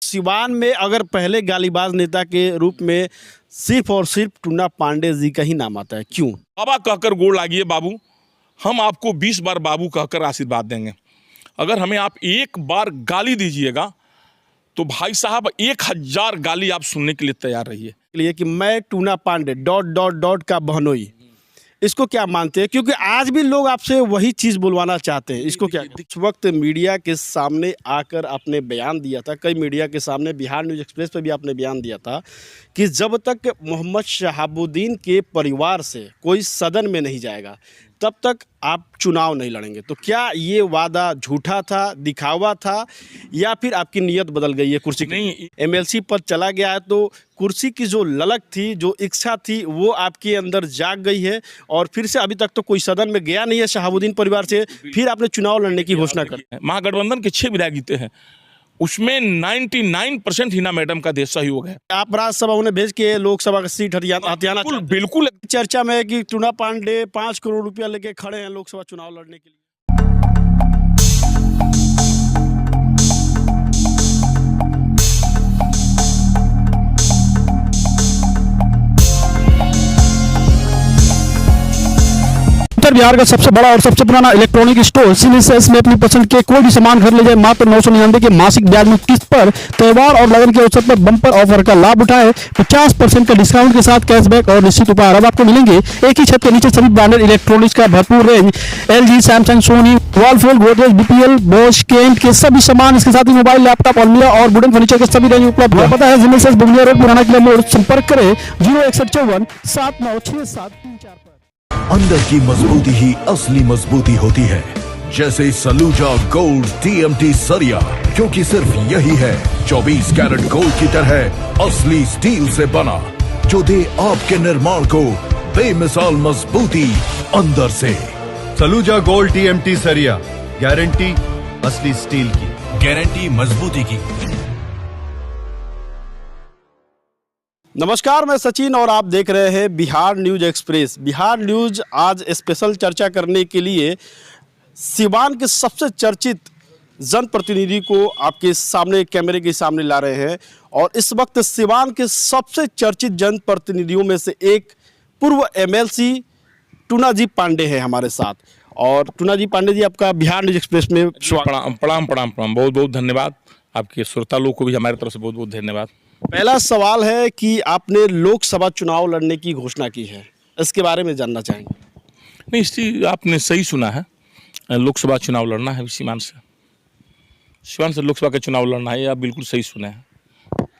सिवान में अगर पहले गालीबाज नेता के रूप में सिर्फ और सिर्फ टूना पांडे जी का ही नाम आता है, क्यों? बाबा कहकर गोड़ लागिए बाबू, हम आपको 20 बार बाबू कहकर आशीर्वाद देंगे। अगर हमें आप एक बार गाली दीजिएगा तो भाई साहब 1000 गाली आप सुनने के लिए तैयार रहिए। लिए कि मैं टूना पांडे ... का बहनोई, इसको क्या मानते हैं? क्योंकि आज भी लोग आपसे वही चीज़ बुलवाना चाहते हैं। इसको क्या? इस वक्त मीडिया के सामने आकर आपने बयान दिया था, कई मीडिया के सामने, बिहार न्यूज़ एक्सप्रेस पर भी आपने बयान दिया था कि जब तक मोहम्मद शहाबुद्दीन के परिवार से कोई सदन में नहीं जाएगा तब तक आप चुनाव नहीं लड़ेंगे। तो क्या ये वादा झूठा था, दिखावा था, या फिर आपकी नीयत बदल गई है कुर्सी की? नहीं, एमएलसी पर चला गया है तो कुर्सी की जो ललक थी, जो इच्छा थी, वो आपके अंदर जाग गई है और फिर से अभी तक तो कोई सदन में गया नहीं है शहाबुद्दीन परिवार से, फिर आपने चुनाव लड़ने की घोषणा कर। महागठबंधन के 6 विधायक जीते हैं, उसमें 99% हिना मैडम का देश सहयोग है। आप राज्यसभा उन्हें भेज के लोकसभा का सीट हथियाना बिल्कुल। चर्चा में है कि टूना पांडे 5 करोड़ रुपया लेके खड़े हैं लोकसभा चुनाव लड़ने के लिए। उत्तर बिहार का सबसे बड़ा और सबसे पुराना इलेक्ट्रॉनिक स्टोर सिनेसेस में अपनी पसंद के कोई भी सामान घर ले जाए मात्र 999 के मासिक ब्याज मुक्त किस्त पर। त्योहार और लगन के अवसर पर बम्पर ऑफर का लाभ उठाए। 50% का डिस्काउंट के साथ कैशबैक और निश्चित उपहार अब आपको मिलेंगे एक ही छत के नीचे। सभी ब्रांडेड इलेक्ट्रॉनिक्स का भरपूर range, LG, Samsung, Sony, Whirlpool, Godrej, BPL, Bosch, Kent के सभी सामान, इसके साथ ही मोबाइल, लैपटॉप, अलमीरा और वुडन फर्नीचर के सभी रेंज उपलब्ध है। पता है सिनेसेस, बुगलिया रोड, पुराना किला मोड़। संपर्क करें 06154 796734 पर। अंदर की मजबूती ही असली मजबूती होती है, जैसे सलूजा गोल्ड TMT सरिया, क्योंकि सिर्फ यही है 24 कैरेट गोल्ड की तरह असली स्टील से बना, जो दे आपके निर्माण को बेमिसाल मजबूती अंदर से। सलूजा गोल्ड TMT सरिया, गारंटी असली स्टील की, गारंटी मजबूती की। नमस्कार, मैं सचिन और आप देख रहे हैं Bihar news express. Bihar news आज स्पेशल चर्चा करने के लिए सिवान के सबसे चर्चित जनप्रतिनिधि को आपके सामने, कैमरे के सामने ला रहे हैं। और इस वक्त सिवान के सबसे चर्चित जनप्रतिनिधियों में से एक पूर्व MLC टूना जी पांडे हैं हमारे साथ। और टूना जी पांडे जी, आपका बिहार न्यूज़ एक्सप्रेस में प्रणाम प्रणाम प्रणाम प्रणाम, बहुत बहुत धन्यवाद। आपके श्रोता लोग को भी हमारी तरफ से बहुत बहुत धन्यवाद। पहला सवाल है कि आपने लोकसभा चुनाव लड़ने की घोषणा की है, इसके बारे में जानना चाहेंगे। नहीं, इसकी आपने सही सुना है, लोकसभा चुनाव लड़ना है सिवान से लोकसभा का चुनाव लड़ना है, आप बिल्कुल सही सुने हैं।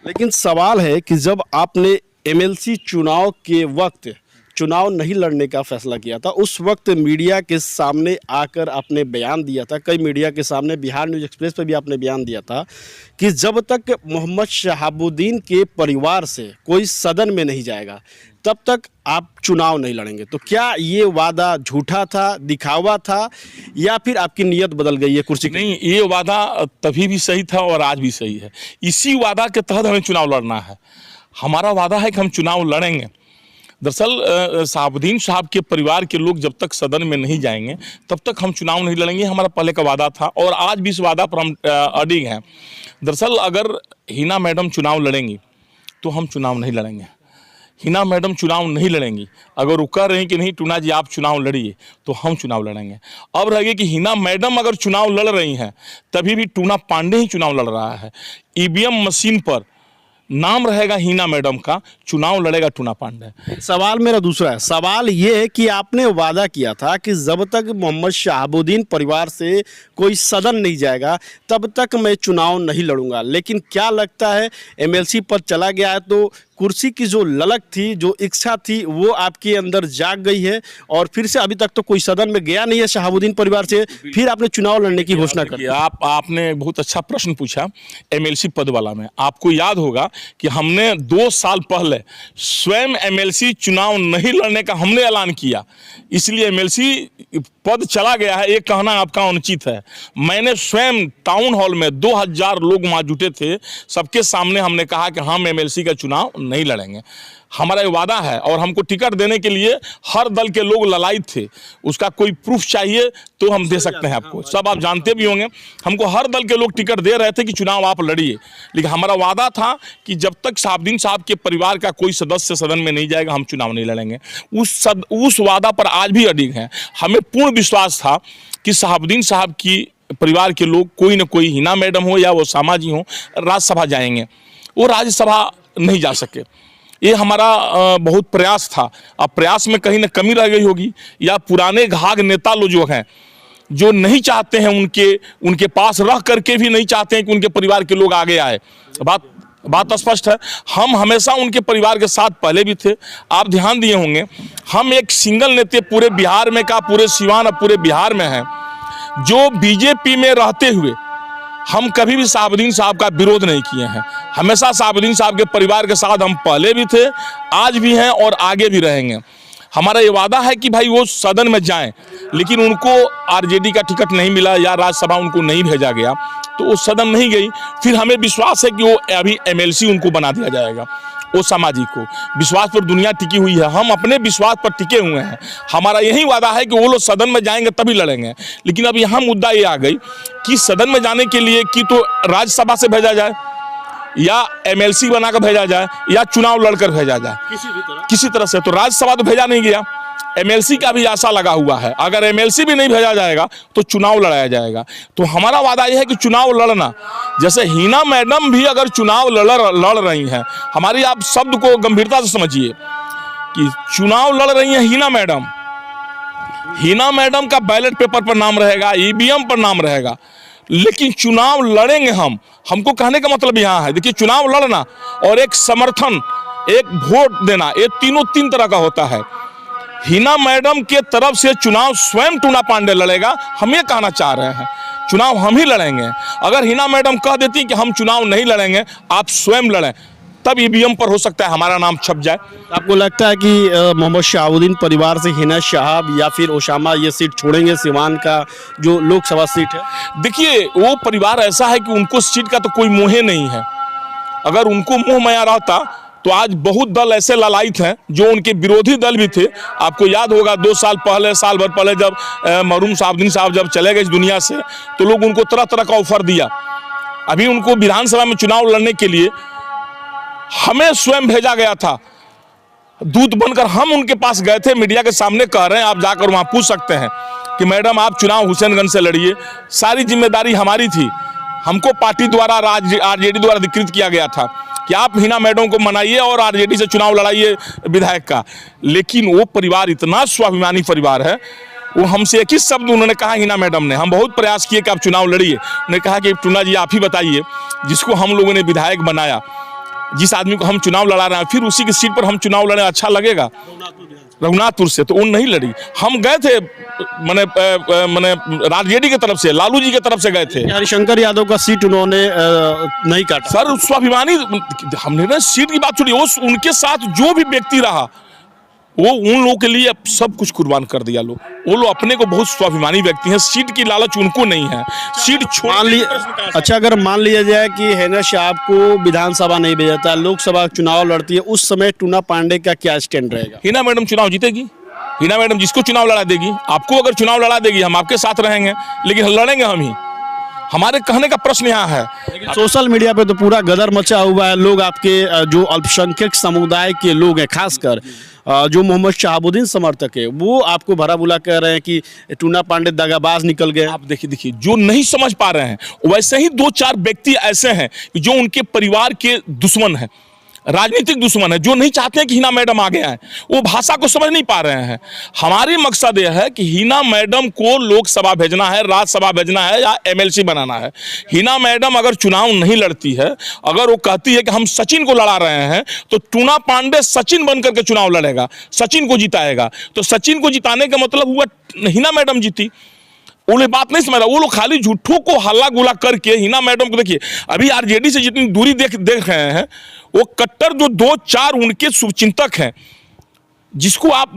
लेकिन सवाल है कि जब आपने MLC चुनाव के वक्त चुनाव नहीं लड़ने का फैसला किया था, उस वक्त मीडिया के सामने आकर आपने बयान दिया था, कई मीडिया के सामने, बिहार न्यूज़ एक्सप्रेस पर भी आपने बयान दिया था कि जब तक मोहम्मद शहाबुद्दीन के परिवार से कोई सदन में नहीं जाएगा तब तक आप चुनाव नहीं लड़ेंगे। तो क्या ये वादा झूठा था, दिखावा था, या फिर आपकी नीयत बदल गई है कुर्सी की? नहीं, ये वादा तभी भी सही था और आज भी सही है। इसी वादा के तहत हमें चुनाव लड़ना है। हमारा वादा है कि हम चुनाव लड़ेंगे। दरअसल शहाबुद्दीन साहब के परिवार के लोग जब तक सदन में नहीं जाएंगे तब तक हम चुनाव नहीं लड़ेंगे। हमारा पहले का वादा था और आज भी इस वादा पर हम अडिग हैं। दरअसल अगर हिना मैडम चुनाव लड़ेंगी तो हम चुनाव नहीं लड़ेंगे। हिना मैडम चुनाव नहीं लड़ेंगी। अगर वो कह रहे हैं कि नहीं टूना जी आप चुनाव लड़िए, तो हम चुनाव लड़ेंगे। अब रह गया कि हिना मैडम अगर चुनाव लड़ रही हैं तभी भी टूना पांडे ही चुनाव लड़ रहा है। EVM मशीन पर नाम रहेगा हिना मैडम का, चुनाव लड़ेगा टूना पांडे। सवाल मेरा दूसरा है। सवाल ये है कि आपने वादा किया था कि जब तक मोहम्मद शहाबुद्दीन परिवार से कोई सदन नहीं जाएगा तब तक मैं चुनाव नहीं लड़ूंगा। लेकिन क्या लगता है MLC पर चला गया है तो कुर्सी की जो ललक थी, जो इच्छा थी, वो आपके अंदर जाग गई है और फिर से अभी तक तो कोई सदन में गया नहीं है शहाबुद्दीन परिवार से, फिर आपने चुनाव लड़ने की घोषणा कर। आपने बहुत अच्छा प्रश्न पूछा MLC पद वाला में। आपको याद होगा कि हमने 2 साल पहले स्वयं MLC चुनाव नहीं लड़ने का हमने ऐलान किया, इसलिए MLC पद चला गया है, ये कहना आपका अनुचित है। मैंने स्वयं टाउन हॉल में 2000 लोग वहाँ जुटे थे, सबके सामने हमने कहा कि हम MLC का चुनाव नहीं लड़ेंगे। हमारा ये वादा है और हमको टिकट देने के लिए हर दल के लोग ललायत थे। उसका कोई प्रूफ चाहिए तो हम दे सकते हैं आपको, सब आप जानते भी होंगे। हमको हर दल के लोग टिकट दे रहे थे कि चुनाव आप लड़िए, लेकिन हमारा वादा था कि जब तक शहाबुद्दीन साहब के परिवार का कोई सदस्य सदन में नहीं जाएगा हम चुनाव नहीं लड़ेंगे। उस वादा पर आज भी अडिग हैं। हमें पूर्ण विश्वास था कि शहाबुद्दीन साहब की परिवार के लोग कोई ना कोई, हिना मैडम हो या वो सामा जी हो, राज्यसभा जाएंगे। वो राज्यसभा नहीं जा सके। ये हमारा बहुत प्रयास था। अब प्रयास में कहीं ना कमी रह गई होगी, या पुराने घाघ नेता लोग जो हैं, जो नहीं चाहते हैं, उनके पास रह करके भी नहीं चाहते हैं कि उनके परिवार के लोग आगे आए। बात स्पष्ट है। हम हमेशा उनके परिवार के साथ पहले भी थे। आप ध्यान दिए होंगे, हम एक सिंगल नेता पूरे बिहार में का, पूरे सिवान और पूरे बिहार में हैं, जो बीजेपी में रहते हुए हम कभी भी शहाबुद्दीन साहब का विरोध नहीं किए हैं। हमेशा शहाबुद्दीन साहब के परिवार के साथ हम पहले भी थे, आज भी हैं और आगे भी रहेंगे। हमारा ये वादा है कि भाई वो सदन में जाएं, लेकिन उनको आरजेडी का टिकट नहीं मिला या राज्यसभा उनको नहीं भेजा गया तो वो सदन नहीं गई। फिर हमें विश्वास है कि वो अभी एमएलसी उनको बना दिया जाएगा। वो सामाजिक को विश्वास पर दुनिया टिकी हुई है, हम अपने विश्वास पर टिके हुए हैं। हमारा यही वादा है कि वो लोग सदन में जाएंगे तभी लड़ेंगे। लेकिन अब यहाँ मुद्दा ये आ गई कि सदन में जाने के लिए कि तो राज्यसभा से भेजा जाए, या एमएलसी बनाकर भेजा जाए, या चुनाव लड़कर भेजा जाए, किसी तरह से। तो राज्यसभा तो भेजा नहीं गया, एमएलसी का भी आशा लगा हुआ है। अगर एमएलसी भी नहीं भेजा जाएगा तो चुनाव लड़ाया जाएगा। तो हमारा वादा यह है कि चुनाव लड़ना, जैसे हिना मैडम भी अगर चुनाव लड़ रही हैं, हमारी आप शब्द को गंभीरता से समझिए कि चुनाव लड़ रही हैं हिना मैडम का बैलेट पेपर पर नाम रहेगा, ईवीएम पर नाम रहेगा, लेकिन चुनाव लड़ेंगे हम। हमको कहने का मतलब यहाँ है, देखिए, चुनाव लड़ना और एक समर्थन, एक वोट देना, ये तीनों तीन तरह का होता है। हिना मैडम के तरफ से चुनाव स्वयं टूना पांडे लड़ेगा। हम ये कहना चाह रहे हैं, चुनाव हम ही लड़ेंगे। अगर हिना मैडम कह देती कि हम चुनाव नहीं लड़ेंगे, आप स्वयं लड़ें, तब ईवीएम पर हो सकता है हमारा नाम छप जाए। आपको लगता है कि मोहम्मद शहाबुद्दीन परिवार से हिना साहब या फिर ओसामा ये सीट छोड़ेंगे, सिवान का जो लोकसभा सीट है? देखिए, वो परिवार ऐसा है कि उनको सीट का तो कोई मोह नहीं है। अगर उनको मोह माया रहता तो आज बहुत दल ऐसे ललायत हैं जो उनके विरोधी दल भी थे। आपको याद होगा 2 साल पहले, साल भर पहले, जब मरहूम शहाबुद्दीन साहब जब चले गए इस दुनिया से, तो लोग उनको तरह तरह का ऑफर दिया। अभी उनको विधानसभा में चुनाव लड़ने के लिए हमें स्वयं भेजा गया था, दूत बनकर हम उनके पास गए थे। मीडिया के सामने कह रहे हैं, आप जाकर वहाँ पूछ सकते हैं कि मैडम आप चुनाव हुसैनगंज से लड़िए। सारी जिम्मेदारी हमारी थी। हमको पार्टी द्वारा, आरजेडी द्वारा अधिकृत किया गया था कि आप हिना मैडम को मनाइए और आरजेडी से चुनाव लड़ाइए विधायक का। लेकिन वो परिवार इतना स्वाभिमानी परिवार है, वो हमसे एक ही शब्द उन्होंने कहा, हिना मैडम ने, हम बहुत प्रयास किए कि आप चुनाव लड़िए। उन्होंने कहा कि टूना जी आप ही बताइए, जिसको हम लोगों ने विधायक बनाया, जिस आदमी को हम चुनाव लड़ा रहे हैं, फिर उसी की सीट पर हम चुनाव लड़े, अच्छा लगेगा? रघुनाथपुर से तो वो नहीं लड़ी। हम गए थे मैंने आरजेडी की तरफ से, लालू जी की तरफ से गए थे। हरिशंकर यादव का सीट उन्होंने नहीं काटा। सर, स्वाभिमानी, हमने ना सीट की बात छोड़ी, वो उनके साथ जो भी व्यक्ति रहा वो उन लोगों के लिए सब कुछ कुर्बान कर दिया। वो लोग अपने को बहुत स्वाभिमानी व्यक्ति हैं, सीट की लालच उनको नहीं है। सीट मान लिया, अच्छा, अगर मान लिया जाए कि हिना साहब को विधानसभा नहीं भेजा जाता, लोकसभा चुनाव लड़ती है, उस समय टूना पांडे का क्या स्टैंड रहेगा? हिना मैडम चुनाव जीतेगी। हिना मैडम जिसको चुनाव लड़ा देगी, आपको अगर चुनाव लड़ा देगी, हम आपके साथ रहेंगे, लेकिन लड़ेंगे हम ही। हमारे कहने का प्रश्न यहाँ है। सोशल मीडिया पे तो पूरा गदर मचा हुआ है। लोग आपके जो अल्पसंख्यक समुदाय के लोग हैं, खासकर जो मोहम्मद शहाबुद्दीन समर्थक है, वो आपको भरा बुला कह रहे हैं कि टूना पांडे दगाबाज निकल गए। आप देखिए, जो नहीं समझ पा रहे हैं, वैसे ही 2-4 व्यक्ति ऐसे हैं जो उनके परिवार के दुश्मन हैं, राजनीतिक दुश्मन है, जो नहीं चाहते हैं कि हिना मैडम आगे आए। वो भाषा को समझ नहीं पा रहे हैं। हमारी मकसद यह है कि हिना मैडम को लोकसभा भेजना है, राज्यसभा भेजना है, या एमएलसी बनाना है। हिना मैडम अगर चुनाव नहीं लड़ती है, अगर वो कहती है कि हम सचिन को लड़ा रहे हैं, तो टूना पांडे सचिन बनकर के चुनाव लड़ेगा, सचिन को जिताएगा। तो सचिन को जिताने का मतलब हुआ हिना मैडम जीती। वो लोग बात नहीं समझ रहा, वो लोग खाली झूठों को हल्ला गुला करके हिना मैडम को, देखिए, अभी आरजेडी से जितनी दूरी देख रहे हैं, वो कट्टर जो 2-4 उनके शुभचिंतक हैं, जिसको आप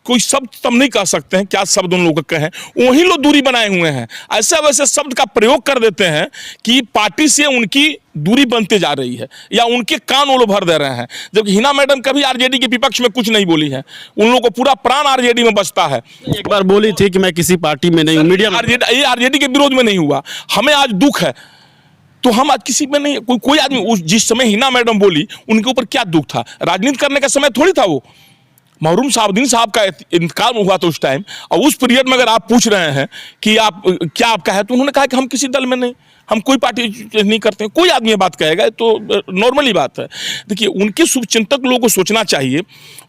कोई शब्द तब नहीं कह सकते हैं, क्या शब्द उन लोगों का कहें, वही लोग दूरी बनाए हुए हैं। ऐसे वैसे शब्द का प्रयोग कर देते हैं कि पार्टी से उनकी दूरी बनते जा रही है या उनके कान वो लोग भर दे रहे हैं, जबकि हिना मैडम कभी आरजेडी के विपक्ष में कुछ नहीं बोली है। उन लोगों को पूरा प्राण आरजेडी में बसता है। एक बार बोली थी कि मैं किसी पार्टी में नहीं हूँ, मीडिया में ये आरजेडी के विरोध में नहीं हुआ। हमें आज दुख है तो हम आज किसी में नहीं, कोई आदमी जिस समय हिना मैडम बोली उनके ऊपर क्या दुख था? राजनीति करने का समय थोड़ी था वो। महरूम साहबुद्दीन साहब का इंतकाल हुआ था उस टाइम, और उस पीरियड में अगर आप पूछ रहे हैं कि आप क्या आपका है, तो उन्होंने कहा कि हम किसी दल में नहीं, हम कोई पार्टी नहीं करते। कोई आदमी ये बात कहेगा तो नॉर्मली बात है। देखिए, उनके शुभचिंतक लोगों को सोचना चाहिए,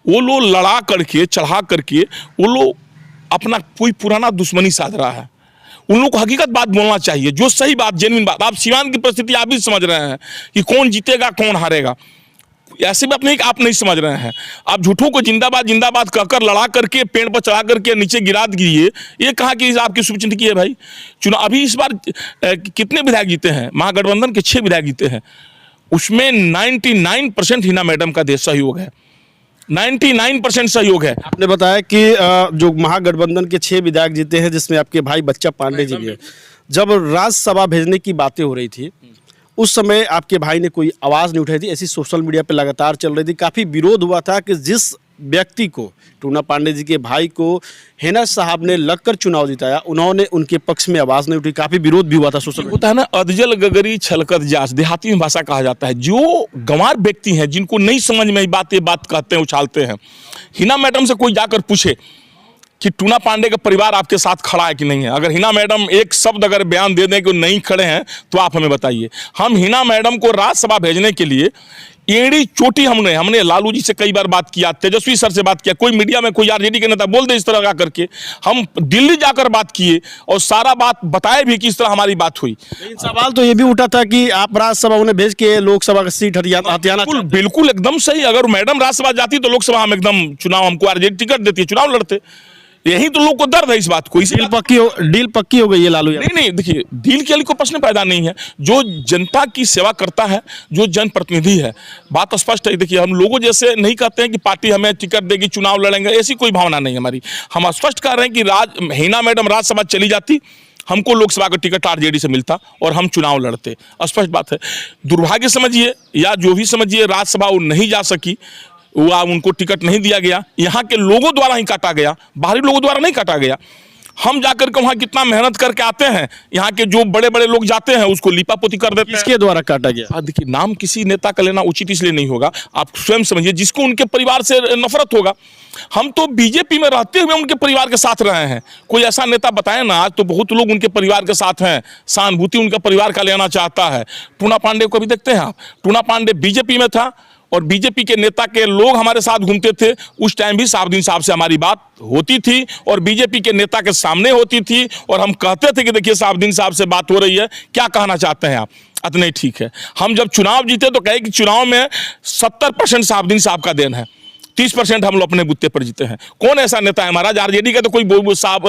वो लोग लड़ा करके चढ़ा करके वो लोग अपना कोई पुराना दुश्मनी साध रहा है। उन लोगों को हकीकत बात बोलना चाहिए, जो सही बात, जेन्युइन बात। आप सिवान की परिस्थिति आप भी समझ रहे हैं कि कौन जीतेगा कौन हारेगा, ऐसी बात नहीं कि आप नहीं समझ रहे हैं। आप झूठों को जिंदाबाद जिंदाबाद कहकर लड़ा करके पेड़ पर चढ़ा करके नीचे गिरा दिए, ये कहा कि आपकी शुभचिंतक है भाई। चुनाव अभी इस बार कितने विधायक जीते हैं? महागठबंधन के 6 विधायक जीते हैं, उसमें 99% हिना मैडम का सहयोग है, 99% सहयोग है। आपने बताया कि जो महागठबंधन के 6 विधायक जीते हैं, जिसमें आपके भाई बच्चा पांडे जी भी है। जब राज्यसभा भेजने की बातें हो रही थी उस समय आपके भाई ने कोई आवाज़ नहीं उठाई थी, ऐसी सोशल मीडिया पे लगातार चल रही थी। काफ़ी विरोध हुआ था कि जिस व्यक्ति को, टूना पांडे जी के भाई को हिना साहब ने लगकर चुनाव जिताया, उन्होंने उनके पक्ष में आवाज़ नहीं उठी। काफ़ी विरोध भी हुआ था सोशल मीडिया। होता है ना, अधजल गगरी छलकत जास, देहाती में भाषा कहा जाता है। जो गंवार व्यक्ति हैं, जिनको नहीं समझ में बात कहते हैं, उछालते हैं। हिना मैडम से कोई जाकर पूछे कि टूना पांडे का परिवार आपके साथ खड़ा है कि नहीं है। अगर हिना मैडम एक शब्द अगर बयान दे दें कि नहीं खड़े हैं, तो आप हमें बताइए। हम हिना मैडम को राज्यसभा भेजने के लिए एड़ी चोटी हमने लालू जी से कई बार बात किया, तेजस्वी सर से बात किया, कोई मीडिया में कोई आरजेडी के नेता बोल दे इस तरह करके। हम दिल्ली जाकर बात किए और सारा बात बताए भी कि इस तरह हमारी बात हुई। लेकिन सवाल तो ये भी उठा था कि आप राज्यसभा उन्हें भेज के लोकसभा का सीट हथियाना। बिल्कुल एकदम सही। अगर मैडम राज्यसभा जाती तो लोकसभा हम एकदम चुनाव, हमको आरजेडी टिकट देती है, चुनाव लड़ते। यही तो लोग को दर्द है इस बात को। डील पक्की हो गई है लालू यादव। नहीं, देखिए, डील के लिए कोई प्रश्न पैदा नहीं है। जो जनता की सेवा करता है, जो जनप्रतिनिधि है, बात स्पष्ट है। देखिए, हम लोगों जैसे नहीं कहते हैं कि पार्टी हमें टिकट देगी, चुनाव लड़ेंगे, ऐसी कोई भावना नहीं हमारी। हम स्पष्ट कह रहे हैं कि हिना मैडम राज्यसभा चली जाती, हमको लोकसभा का टिकट आरजेडी से मिलता और हम चुनाव लड़ते। स्पष्ट बात है। दुर्भाग्य समझिए या जो भी समझिए, राज्यसभा वो नहीं जा सकी, वो उनको टिकट नहीं दिया गया, यहाँ के लोगों द्वारा ही काटा गया, बाहरी लोगों द्वारा नहीं काटा गया। हम जाकर के वहाँ कितना मेहनत करके आते हैं, यहाँ के जो बड़े बड़े लोग जाते हैं उसको लीपापोती कर देते हैं। इसके द्वारा काटा गया। देखिए, नाम किसी नेता का लेना उचित इसलिए नहीं होगा, आप स्वयं समझिए, जिसको उनके परिवार से नफरत होगा। हम तो बीजेपी में रहते हुए उनके परिवार के साथ रहे हैं। कोई ऐसा नेता बताए ना, आज तो बहुत लोग उनके परिवार के साथ हैं, सहानुभूति उनके परिवार का लेना चाहता है। टूना पांडे को भी देखते हैं आप, टूना पांडे बीजेपी में था और बीजेपी के नेता के लोग हमारे साथ घूमते थे। उस टाइम भी साहबुद्दीन साहब से हमारी बात होती थी और बीजेपी के नेता के सामने होती थी, और हम कहते थे कि देखिए साहबुद्दीन साहब से बात हो रही है, क्या कहना चाहते हैं आप? नहीं, ठीक है। हम जब चुनाव जीते तो कहे कि चुनाव में 70% साहबुद्दीन साहब का देन है, 30% हम लोग अपने बुत्ते पर जीते हैं। कौन ऐसा नेता है महाराज? आरजेडी का तो कोई साहब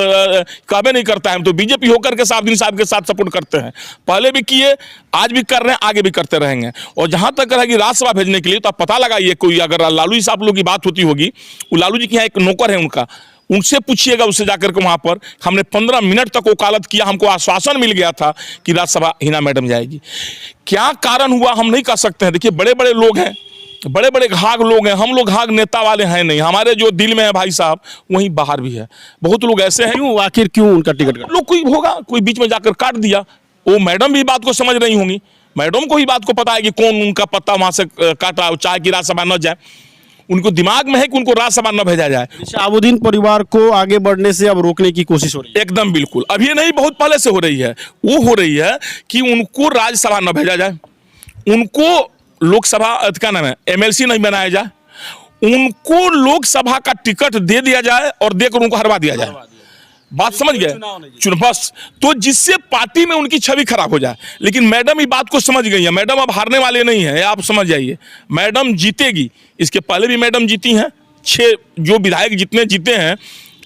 कहबे नहीं करता है। हम तो बीजेपी होकर के साहबुद्दीन साहब के साथ सपोर्ट करते हैं, पहले भी किए, आज भी कर रहे हैं, आगे भी करते रहेंगे। और जहां तक रहेगी राज्यसभा भेजने के लिए, तो आप पता लगाइए, कोई अगर लालू जी साहब लोग की बात होती होगी, वो लालू जी के यहाँ एक नौकर है उनका, उनसे पूछिएगा, उससे जाकर के वहां पर हमने 15 मिनट तक वकालत किया, हमको आश्वासन मिल गया था कि राज्यसभा हिना मैडम जाएगी। क्या कारण हुआ हम नहीं कह सकते हैं। देखिए, बड़े बड़े लोग हैं, बड़े बड़े घाघ लोग हैं, हम लोग घाघ नेता वाले हैं नहीं। हमारे जो दिल में है भाई साहब, वहीं बाहर भी है। बहुत लोग ऐसे हैं। क्यों, आखिर क्यों उनका टिकट लोग कोई होगा, कोई बीच में जाकर काट दिया। वो मैडम भी बात को समझ रही होंगी, मैडम को ही बात को पता है कि कौन उनका पत्ता वहां से काटा, चाहे कि राज्यसभा न जाए। उनको दिमाग में है कि उनको राज्यसभा न भेजा जाए। शहाबुद्दीन परिवार को आगे बढ़ने से अब रोकने की कोशिश हो रही है। एकदम बिल्कुल, अभी नहीं, बहुत पहले से हो रही है। वो हो रही है कि उनको राज्यसभा न भेजा जाए, उनको लोकसभा क्या नाम है, एमएलसी नहीं बनाया जाए, उनको लोकसभा का टिकट दे दिया जाए और देकर उनको हरवा दिया जाए। बात समझ गए? बस, तो जिससे पार्टी में उनकी छवि खराब हो जाए। लेकिन मैडम ही बात को समझ गई है। मैडम अब हारने वाले नहीं है, आप समझ जाइए, मैडम जीतेगी। इसके पहले भी मैडम जीती हैं, 6 जो विधायक जितने जीते हैं,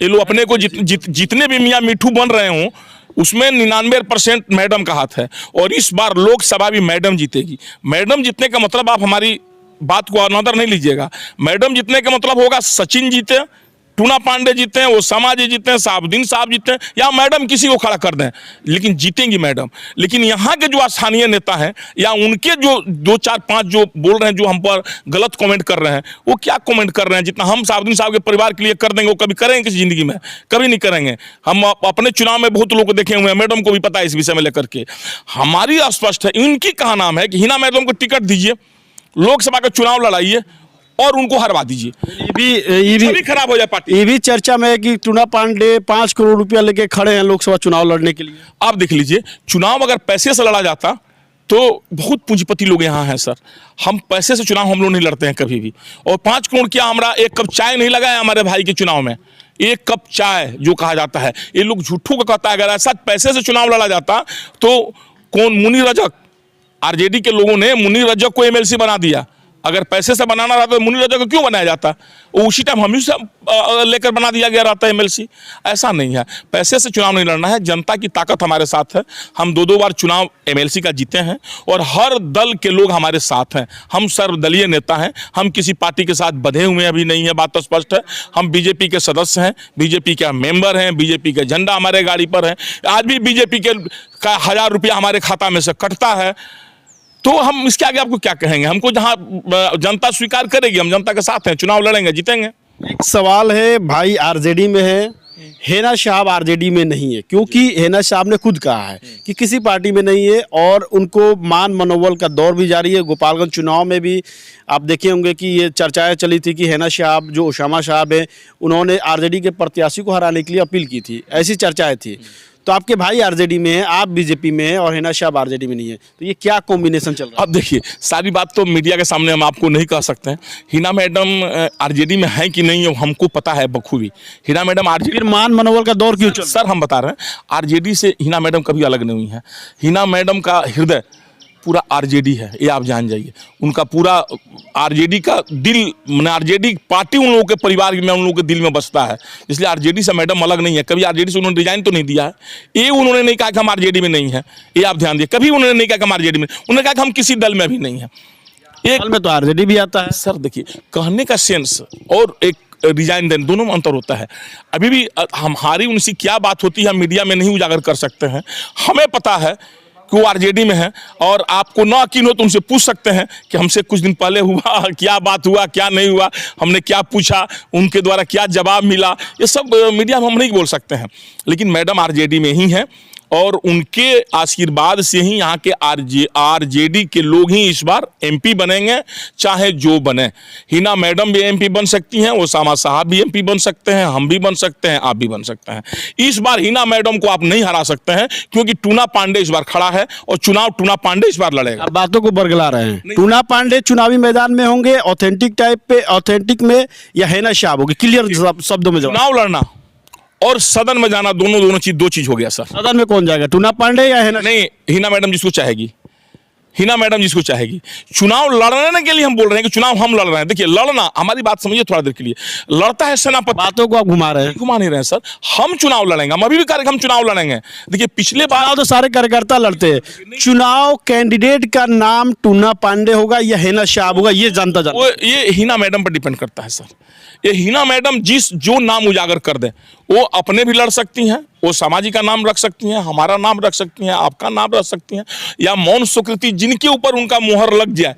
ये लोग अपने को जितने भी मियाँ मिठू बन रहे हों, उसमें 99% मैडम का हाथ है। और इस बार लोकसभा भी मैडम जीतेगी। मैडम जीतने का मतलब, आप हमारी बात को अनादर नहीं लीजिएगा, मैडम जीतने का मतलब होगा सचिन जीते, टूना पांडे जीते हैं, वो समाजी जीते हैं, साहबुद्दीन साहब जीते हैं, या मैडम किसी को खड़ा कर दें, लेकिन जीतेंगी मैडम। लेकिन यहाँ के जो स्थानीय नेता हैं या उनके जो 2 4 5 जो बोल रहे हैं, जो हम पर गलत कमेंट कर रहे हैं, वो क्या कमेंट कर रहे हैं? जितना हम साहबुद्दीन साहब के परिवार के लिए कर देंगे वो कभी करेंगे किसी जिंदगी में? कभी नहीं करेंगे। हम अपने चुनाव में बहुत लोग को देखे हुए हैं, मैडम को भी पता है इस विषय में लेकर के। हमारी स्पष्ट है, इनकी कहा नाम है कि हिना मैडम को टिकट दीजिए, लोकसभा का चुनाव लड़ाइए और उनको हरवा दीजिए, ये भी खराब हो जाए पार्टी। ये भी चर्चा में है कि टूना पांडे 5 करोड़ रुपया लेके खड़े हैं लोकसभा चुनाव लड़ने के लिए। आप देख लीजिए, चुनाव अगर पैसे से लड़ा जाता तो बहुत पूंजीपति लोग यहाँ हैं सर। हम पैसे से चुनाव हम लोग नहीं लड़ते हैं कभी भी। और 5 करोड़ क्या, हमारा 1 कप चाय नहीं लगा है हमारे भाई के चुनाव में। 1 कप चाय जो कहा जाता है, ये लोग झूठों का कहता है। अगर ऐसा पैसे से चुनाव लड़ा जाता तो कौन, मुनीर रजक, आरजेडी के लोगों ने मुनीर रजक को एमएलसी बना दिया। अगर पैसे से बनाना रहता तो मुनीर रजक को क्यों बनाया जाता? उसी टाइम हम ही से लेकर बना दिया गया रहता है एमएलसी। ऐसा नहीं है, पैसे से चुनाव नहीं लड़ना है। जनता की ताकत हमारे साथ है। हम 2 बार चुनाव एमएलसी का जीते हैं और हर दल के लोग हमारे साथ हैं। हम सर्वदलीय नेता हैं, हम किसी पार्टी के साथ बंधे हुए अभी नहीं है, बात तो स्पष्ट है। हम बीजेपी के सदस्य हैं, बीजेपी के मेंबर हैं, बीजेपी का झंडा हमारे गाड़ी पर है। आज भी बीजेपी का 1000 रुपया हमारे खाता में से कटता है। तो हम इसके आगे आपको क्या कहेंगे? हमको जहां जनता स्वीकार करेगी, हम जनता के साथ हैं, चुनाव लड़ेंगे, जीतेंगे। एक सवाल है, भाई आरजेडी में है, हेना साहब आरजेडी में नहीं है, क्योंकि हेना साहब ने खुद कहा है कि किसी पार्टी में नहीं है और उनको मान मनोबल का दौर भी जारी है। गोपालगंज चुनाव में भी आप देखे होंगे कि ये चर्चाएं चली थी कि हेना साहब, जो उसामा साहब है, उन्होंने आरजेडी के प्रत्याशी को हराने के लिए अपील की थी, ऐसी चर्चाएं थी। तो आपके भाई आरजेडी में है, आप बीजेपी में हैं और हेना साहब आरजेडी में नहीं है, तो ये क्या कॉम्बिनेशन चल रहा है? अब देखिए, सारी बात तो मीडिया के सामने हम आपको नहीं कह सकते हैं। हिना मैडम आरजेडी में है कि नहीं, हमको पता है बखूबी। हिना मैडम आरजेडी, फिर मान मनोबल का दौर क्यों चल? सर हम बता रहे हैं, आरजेडी से हिना मैडम कभी अलग नहीं हुई है। हिना मैडम का हृदय पूरा आरजेडी है, ये आप जान जाइए। उनका पूरा आरजेडी का दिल, मैंने आरजेडी पार्टी उन लोगों के परिवार में, उन लोगों के दिल में बसता है। इसलिए आरजेडी से मैडम अलग नहीं है। कभी आरजेडी से उन्होंने रिजाइन तो नहीं दिया है। ये उन्होंने नहीं कहा कि हम आरजेडी में नहीं है, ये आप ध्यान दिए। कभी उन्होंने नहीं कहा कि हम आरजेडी में, उन्होंने कहा कि हम किसी दल में भी नहीं है। एक में तो आरजेडी भी आता है। सर देखिए, कहने का सेंस और एक रिजाइन देने, दोनों में अंतर होता है। अभी भी हमारी उनसे क्या बात होती है हम मीडिया में नहीं उजागर कर सकते हैं। हमें पता है कि वो आरजेडी में है और आपको ना यकीन हो तो उनसे पूछ सकते हैं कि हमसे कुछ दिन पहले हुआ, क्या बात हुआ, क्या नहीं हुआ, हमने क्या पूछा, उनके द्वारा क्या जवाब मिला। ये सब मीडिया में हम नहीं बोल सकते हैं। लेकिन मैडम आरजेडी में ही हैं और उनके आशीर्वाद से ही यहाँ के आरजेडी के लोग ही इस बार एमपी बनेंगे, चाहे जो बने। हिना मैडम भी एमपी बन सकती हैं, उसामा साहब भी एमपी बन सकते हैं, हम भी बन सकते हैं, आप भी बन सकते हैं। इस बार हिना मैडम को आप नहीं हरा सकते हैं, क्योंकि टूना पांडे इस बार खड़ा है और चुनाव टूना पांडे इस बार लड़ेगा। आप बातों को बरगला रहे हैं। टूना पांडे चुनावी मैदान में होंगे, ऑथेंटिक टाइप पे, ऑथेंटिक में, या हेना साहब होगी? क्लियर शब्दों में जवाब। चुनाव लड़ना और सदन में जाना, दोनों चीज, 2 चीज हो गया सर। सदन में कौन जाएगा, टूना पांडे या हेना? नहीं, हिना मैडम जिसको चाहेगी, हिना मैडम जिसको चाहेगी। चुनाव लड़ने के लिए हम बोल रहे हैं कि चुनाव हम लड़ रहे हैं। देखिए, लड़ना, हमारी बात समझिए थोड़ा देर के लिए। लड़ता है सेनापति, बातों को आप घुमा रहे हैं। घुमा नहीं रहे हैं सर। हम चुनाव लड़ेंगे, हम अभी भी हम चुनाव लड़ेंगे। देखिए, पिछले बार चुनाव तो सारे कार्यकर्ता लड़ते हैं। चुनाव कैंडिडेट का नाम टूना पांडे होगा या हेना साहब होगा, ये जानता वो ये हिना मैडम पर डिपेंड करता है सर। ये हिना मैडम जो नाम उजागर कर दे, वो अपने भी लड़ सकती हैं, वो समाजी का नाम रख सकती हैं, हमारा नाम रख सकती हैं, आपका नाम रख सकती हैं, या मौन स्वीकृति जिनके ऊपर उनका मुहर लग जाए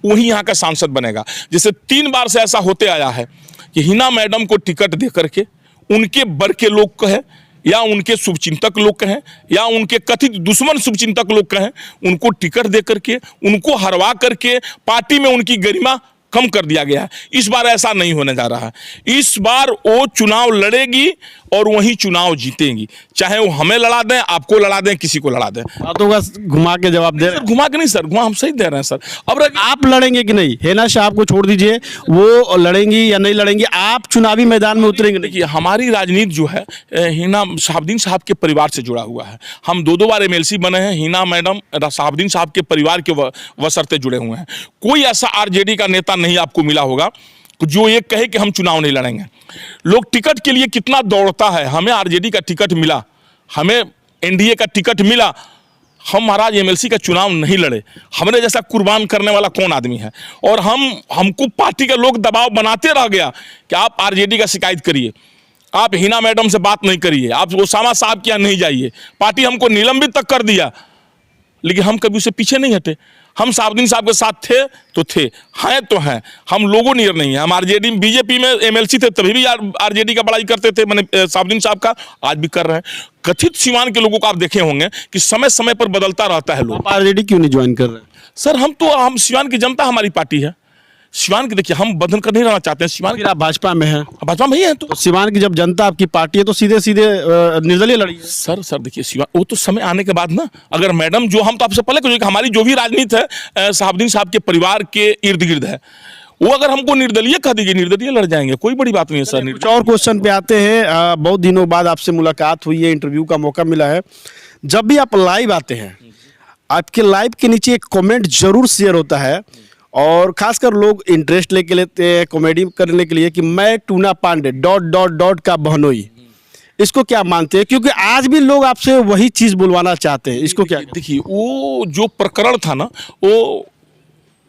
वही यहाँ का सांसद बनेगा। जैसे 3 बार से ऐसा होते आया है कि हिना मैडम को टिकट दे करके उनके बर के लोग कहे, या उनके शुभचिंतक लोग कहें, या उनके कथित दुश्मन शुभचिंतक लोग कहें, उनको टिकट दे करके, उनको हरवा करके पार्टी में उनकी गरिमा कम कर दिया गया है। इस बार ऐसा नहीं होने जा रहा है। इस बार वो चुनाव लड़ेगी और वही चुनाव जीतेंगी, चाहे वो हमें लड़ा दें, आपको लड़ा दें, किसी को लड़ा दें। बातों का घुमा के जवाब दे रहे हैं। घुमा के नहीं सर, घुमा हम सही दे रहे हैं सर। अब आप लड़ेंगे कि नहीं? हेना साहब को छोड़ दीजिए, वो लड़ेंगी या नहीं लड़ेंगी, आप चुनावी मैदान में उतरेंगे? देखिए, हमारी राजनीति जो है हिना साहबुद्दीन साहब के परिवार से जुड़ा हुआ है। हम 2 बार एमएलसी बने हैं। हिना मैडम साहबुद्दीन साहब के परिवार के वसरते जुड़े हुए हैं। कोई ऐसा आरजेडी का नेता नहीं आपको मिला होगा जो ये कहे कि हम चुनाव नहीं लड़ेंगे। लोग टिकट के लिए कितना दौड़ता है। हमें आरजेडी का टिकट मिला, हमें एनडीए का टिकट मिला, हम महाराज एमएलसी का चुनाव नहीं लड़े, हमने जैसा कुर्बान करने वाला कौन आदमी है। और हमको पार्टी के लोग दबाव बनाते रह गया कि आप आरजेडी का शिकायत करिए, आप हिना मैडम से बात नहीं करिए, आप ओसामा साहब के यहाँ नहीं जाइए। पार्टी हमको निलंबित तक कर दिया, लेकिन हम कभी उससे पीछे नहीं हटे। हम साहबुद्दीन साहब के साथ थे तो थे, हैं तो हैं, हम लोगों नियर नहीं है। हम आरजेडी बीजेपी में एमएलसी थे तभी भी आरजेडी का बड़ाई करते थे, मैंने साहबुद्दीन साहब का, आज भी कर रहे हैं। कथित सिवान के लोगों को आप देखे होंगे कि समय समय पर बदलता रहता है लोग। आरजेडी क्यों नहीं ज्वाइन कर रहे? सर हम सिवान की जनता हमारी पार्टी है। सिवान की देखिए, हम बदल कर नहीं रहना चाहते हैं। सिवान फिर आप भाजपा में हैं, भाजपा में ही है तो सिवान की जब जनता आपकी पार्टी है तो सीधे सीधे निर्दलीय लड़िए। सर देखिए, सिवान वो तो समय आने के बाद ना, अगर मैडम जो, हम तो आपसे पहले कह, हमारी जो भी राजनीति है साहबुद्दीन साहब के परिवार के इर्द गिर्द है, वो अगर हमको निर्दलीय कह देगी, निर्दलीय लड़ जाएंगे, कोई बड़ी बात नहीं है सर। कुछ और क्वेश्चन पे आते हैं। बहुत दिनों बाद आपसे मुलाकात हुई है, इंटरव्यू का मौका मिला है। जब भी आप लाइव आते हैं, आपके लाइव के नीचे एक कमेंट जरूर शेयर होता है, और खासकर लोग इंटरेस्ट लेके लेते हैं कॉमेडी करने के लिए कि मैं टूना पांडे ... का बहनोई। इसको क्या मानते हैं? क्योंकि आज भी लोग आपसे वही चीज बुलवाना चाहते हैं, इसको क्या? देखिए, वो जो प्रकरण था ना, वो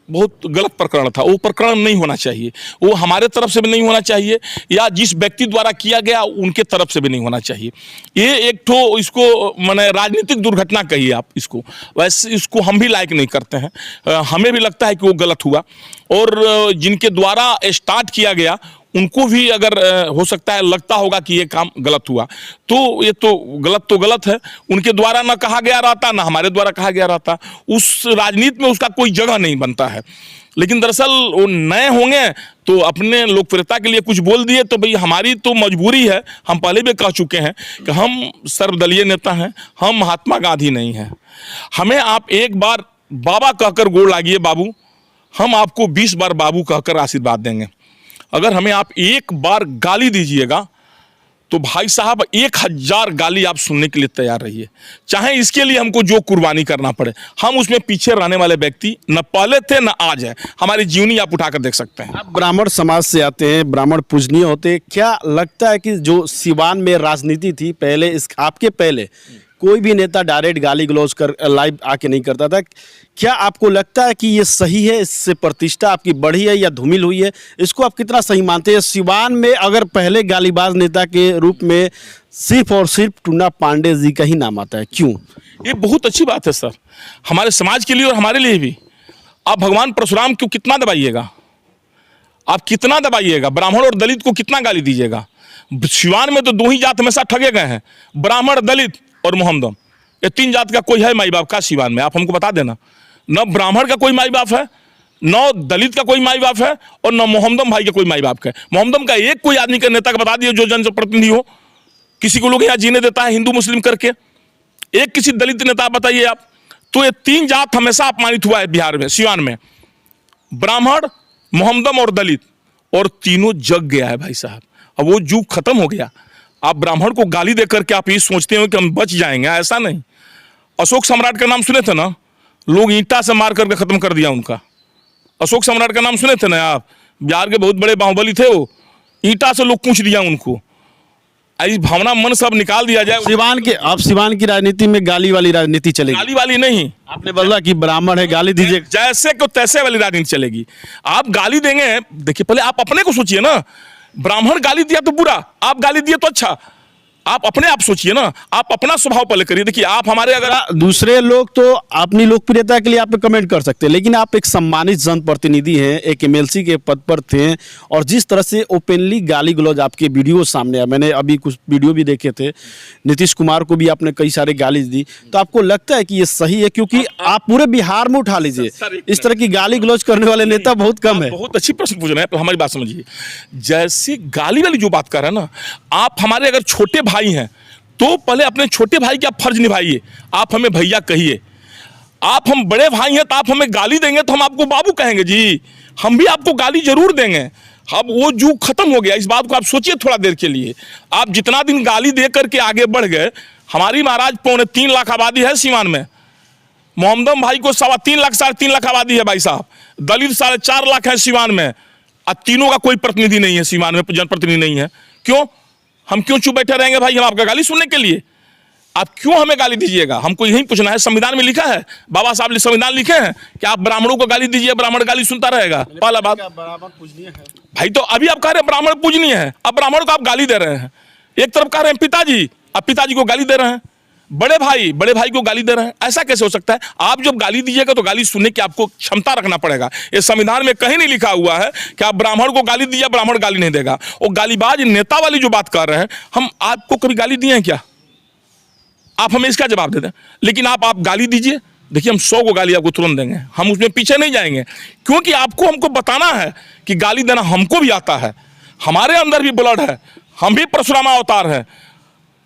बहुत गलत प्रकरण था। वो प्रकरण नहीं होना चाहिए, वो हमारे तरफ से भी नहीं होना चाहिए, या जिस व्यक्ति द्वारा किया गया उनके तरफ से भी नहीं होना चाहिए। ये एक ठो, इसको माने राजनीतिक दुर्घटना कहिए आप इसको, वैसे इसको हम भी लाइक नहीं करते हैं। हमें भी लगता है कि वो गलत हुआ, और जिनके द्वारा स्टार्ट किया गया उनको भी अगर हो सकता है लगता होगा कि ये काम गलत हुआ, तो ये तो गलत है। उनके द्वारा ना कहा गया रहता, ना हमारे द्वारा कहा गया रहता, उस राजनीति में उसका कोई जगह नहीं बनता है। लेकिन दरअसल वो नए होंगे तो अपने लोकप्रियता के लिए कुछ बोल दिए, तो भाई हमारी तो मजबूरी है। हम पहले भी कह चुके हैं कि हम सर्वदलीय नेता हैं, हम महात्मा गांधी नहीं हैं। हमें आप एक बार बाबा कहकर गोड़ लागिए बाबू, हम आपको 20 बार बाबू कहकर आशीर्वाद देंगे। अगर हमें आप एक बार गाली दीजिएगा तो भाई साहब 1000 गाली आप सुनने के लिए तैयार रहिए, चाहे इसके लिए हमको जो कुर्बानी करना पड़े। हम उसमें पीछे रहने वाले व्यक्ति न पहले थे न आज है। हमारी जीवनी आप उठाकर देख सकते हैं। आप ब्राह्मण समाज से आते हैं, ब्राह्मण पूजनीय होते, क्या लगता है कि जो सिवान में राजनीति थी पहले, इस आपके पहले कोई भी नेता डायरेक्ट गाली गलौज कर लाइव आके नहीं करता था? क्या आपको लगता है कि ये सही है, इससे प्रतिष्ठा आपकी बढ़ी है या धूमिल हुई है? इसको आप कितना सही मानते हैं? सिवान में अगर पहले गालीबाज नेता के रूप में सिर्फ और सिर्फ टूना पांडे जी का ही नाम आता है, क्यों? ये बहुत अच्छी बात है सर, हमारे समाज के लिए और हमारे लिए भी। आप भगवान परशुराम को कितना दबाइएगा, आप कितना दबाइएगा? ब्राह्मण और दलित को कितना गाली दीजिएगा? सिवान में तो 2 ही जात हमेशा ठगे गए हैं, ब्राह्मण, दलित और मोहम्मदम। ये 3 जात का कोई है माई बाप का सिवान में? आप हमको बता देना। न ब्राह्मण का कोई माई बाप है, न दलित का कोई माई बाप है, और न मोहम्मदम भाई का कोई माई बाप है। मोहम्मदम का एक कोई आदमी का नेता का बता दिए जो जनप्रतिनिधि हो, किसी को लोग यहाँ जीने देता है हिंदू मुस्लिम करके। एक किसी दलित नेता बताइए आप। तो ये 3 जात हमेशा अपमानित हुआ है बिहार में, सिवान में, ब्राह्मण, मोहम्मदम और दलित, और तीनों जग गया है भाई साहब। अब वो युग खत्म हो गया। आप ब्राह्मण को गाली देकर के आप ये सोचते हो कि हम बच जाएंगे, ऐसा नहीं। अशोक सम्राट का नाम सुने थे ना, लोग ईंटा से मार करके खत्म कर दिया उनका। अशोक सम्राट का नाम सुने थे ना आप? बिहार के बहुत बड़े बाहुबली थे वो, ईंटा से लोग पूछ दिया उनको। इस भावना मन सब निकाल दिया जाए। सिवान की राजनीति में गाली वाली राजनीति चलेगी? गाली वाली नहीं, आपने बोला कि ब्राह्मण है गाली दीजिए, जैसे को तैसे वाली राजनीति चलेगी। आप गाली देंगे, देखिए पहले आप अपने को सोचिए ना। ब्राह्मण गाली दिया तो बुरा, आप गाली दिए तो अच्छा। आप अपने आप सोचिए ना, आप अपना स्वभाव पहले करिए। देखिए आप हमारे, अगर दूसरे लोग तो अपनी लोकप्रियता के लिए आप पे कमेंट कर सकते हैं, लेकिन आप एक सम्मानित जनप्रतिनिधि हैं, एक एमएलसी के पद पर थे, और जिस तरह से ओपनली गाली गलौज आपके वीडियो सामने आया, मैंने अभी कुछ वीडियो भी देखे थे, नीतीश कुमार को भी आपने कई सारे गाली दी, तो आपको लगता है कि ये सही है? क्योंकि आप पूरे बिहार में उठा लीजिए, इस तरह की गाली गलौज करने वाले नेता बहुत कम है। बहुत अच्छी प्रश्न पूछ रहे हैं, तो हमारी बात समझिए। जैसे गाली वाली जो बात कर रहे हैं ना, आप हमारे अगर छोटे भाई हैं तो पहले अपने छोटे भाई का फर्ज निभाइए, आप हमें भैया कहिए। आप हम बड़े भाई हैं तो आप हमें गाली देंगे तो हम आपको बाबू कहेंगे जी, हम भी आपको गाली जरूर देंगे। अब वो युग खत्म हो गया, इस बात को आप सोचिए थोड़ा देर के लिए। आप जितना दिन गाली दे करके आगे बढ़ गए, हमारी महाराज 3.25 लाख आबादी है सीवान में, मोहम्मदम भाई को 3.25 लाख 3.5 लाख आबादी है भाई साहब, दलित 4.5 लाख है सीवान में, और तीनों का कोई प्रतिनिधि नहीं है सीवान में, जनप्रतिनिधि नहीं है। क्यों? हम क्यों चुप बैठे रहेंगे भाई? हम आपका गाली सुनने के लिए? आप क्यों हमें गाली दीजिएगा? हमको यही पूछना है। संविधान में लिखा है, बाबा साहब ने संविधान लिखे हैं कि आप ब्राह्मणों को गाली दीजिए, ब्राह्मण गाली सुनता रहेगा। पहला बात भाई, तो अभी आप कह रहे हैं ब्राह्मण पूजनीय है, अब ब्राह्मण को आप गाली दे रहे हैं। एक तरफ कह रहे हैं पिताजी, अब पिताजी को गाली दे रहे हैं। बड़े भाई को गाली दे रहे हैं। ऐसा कैसे हो सकता है? आप जब गाली दीजिएगा तो गाली सुनने की आपको क्षमता रखना पड़ेगा। ये संविधान में कहीं नहीं लिखा हुआ है कि आप ब्राह्मण को गाली दीजिए, ब्राह्मण गाली नहीं देगा। वो गालीबाज नेता वाली जो बात कर रहे हैं, हम आपको कभी गाली दिए हैं क्या? आप हमें इसका जवाब दे दें। लेकिन आप गाली दीजिए, देखिए हम 100 को गाली आपको तुरंत देंगे, हम उसमें पीछे नहीं जाएंगे, क्योंकि आपको हमको बताना है कि गाली देना हमको भी आता है, हमारे अंदर भी ब्लड है, हम भी परशुराम अवतार है,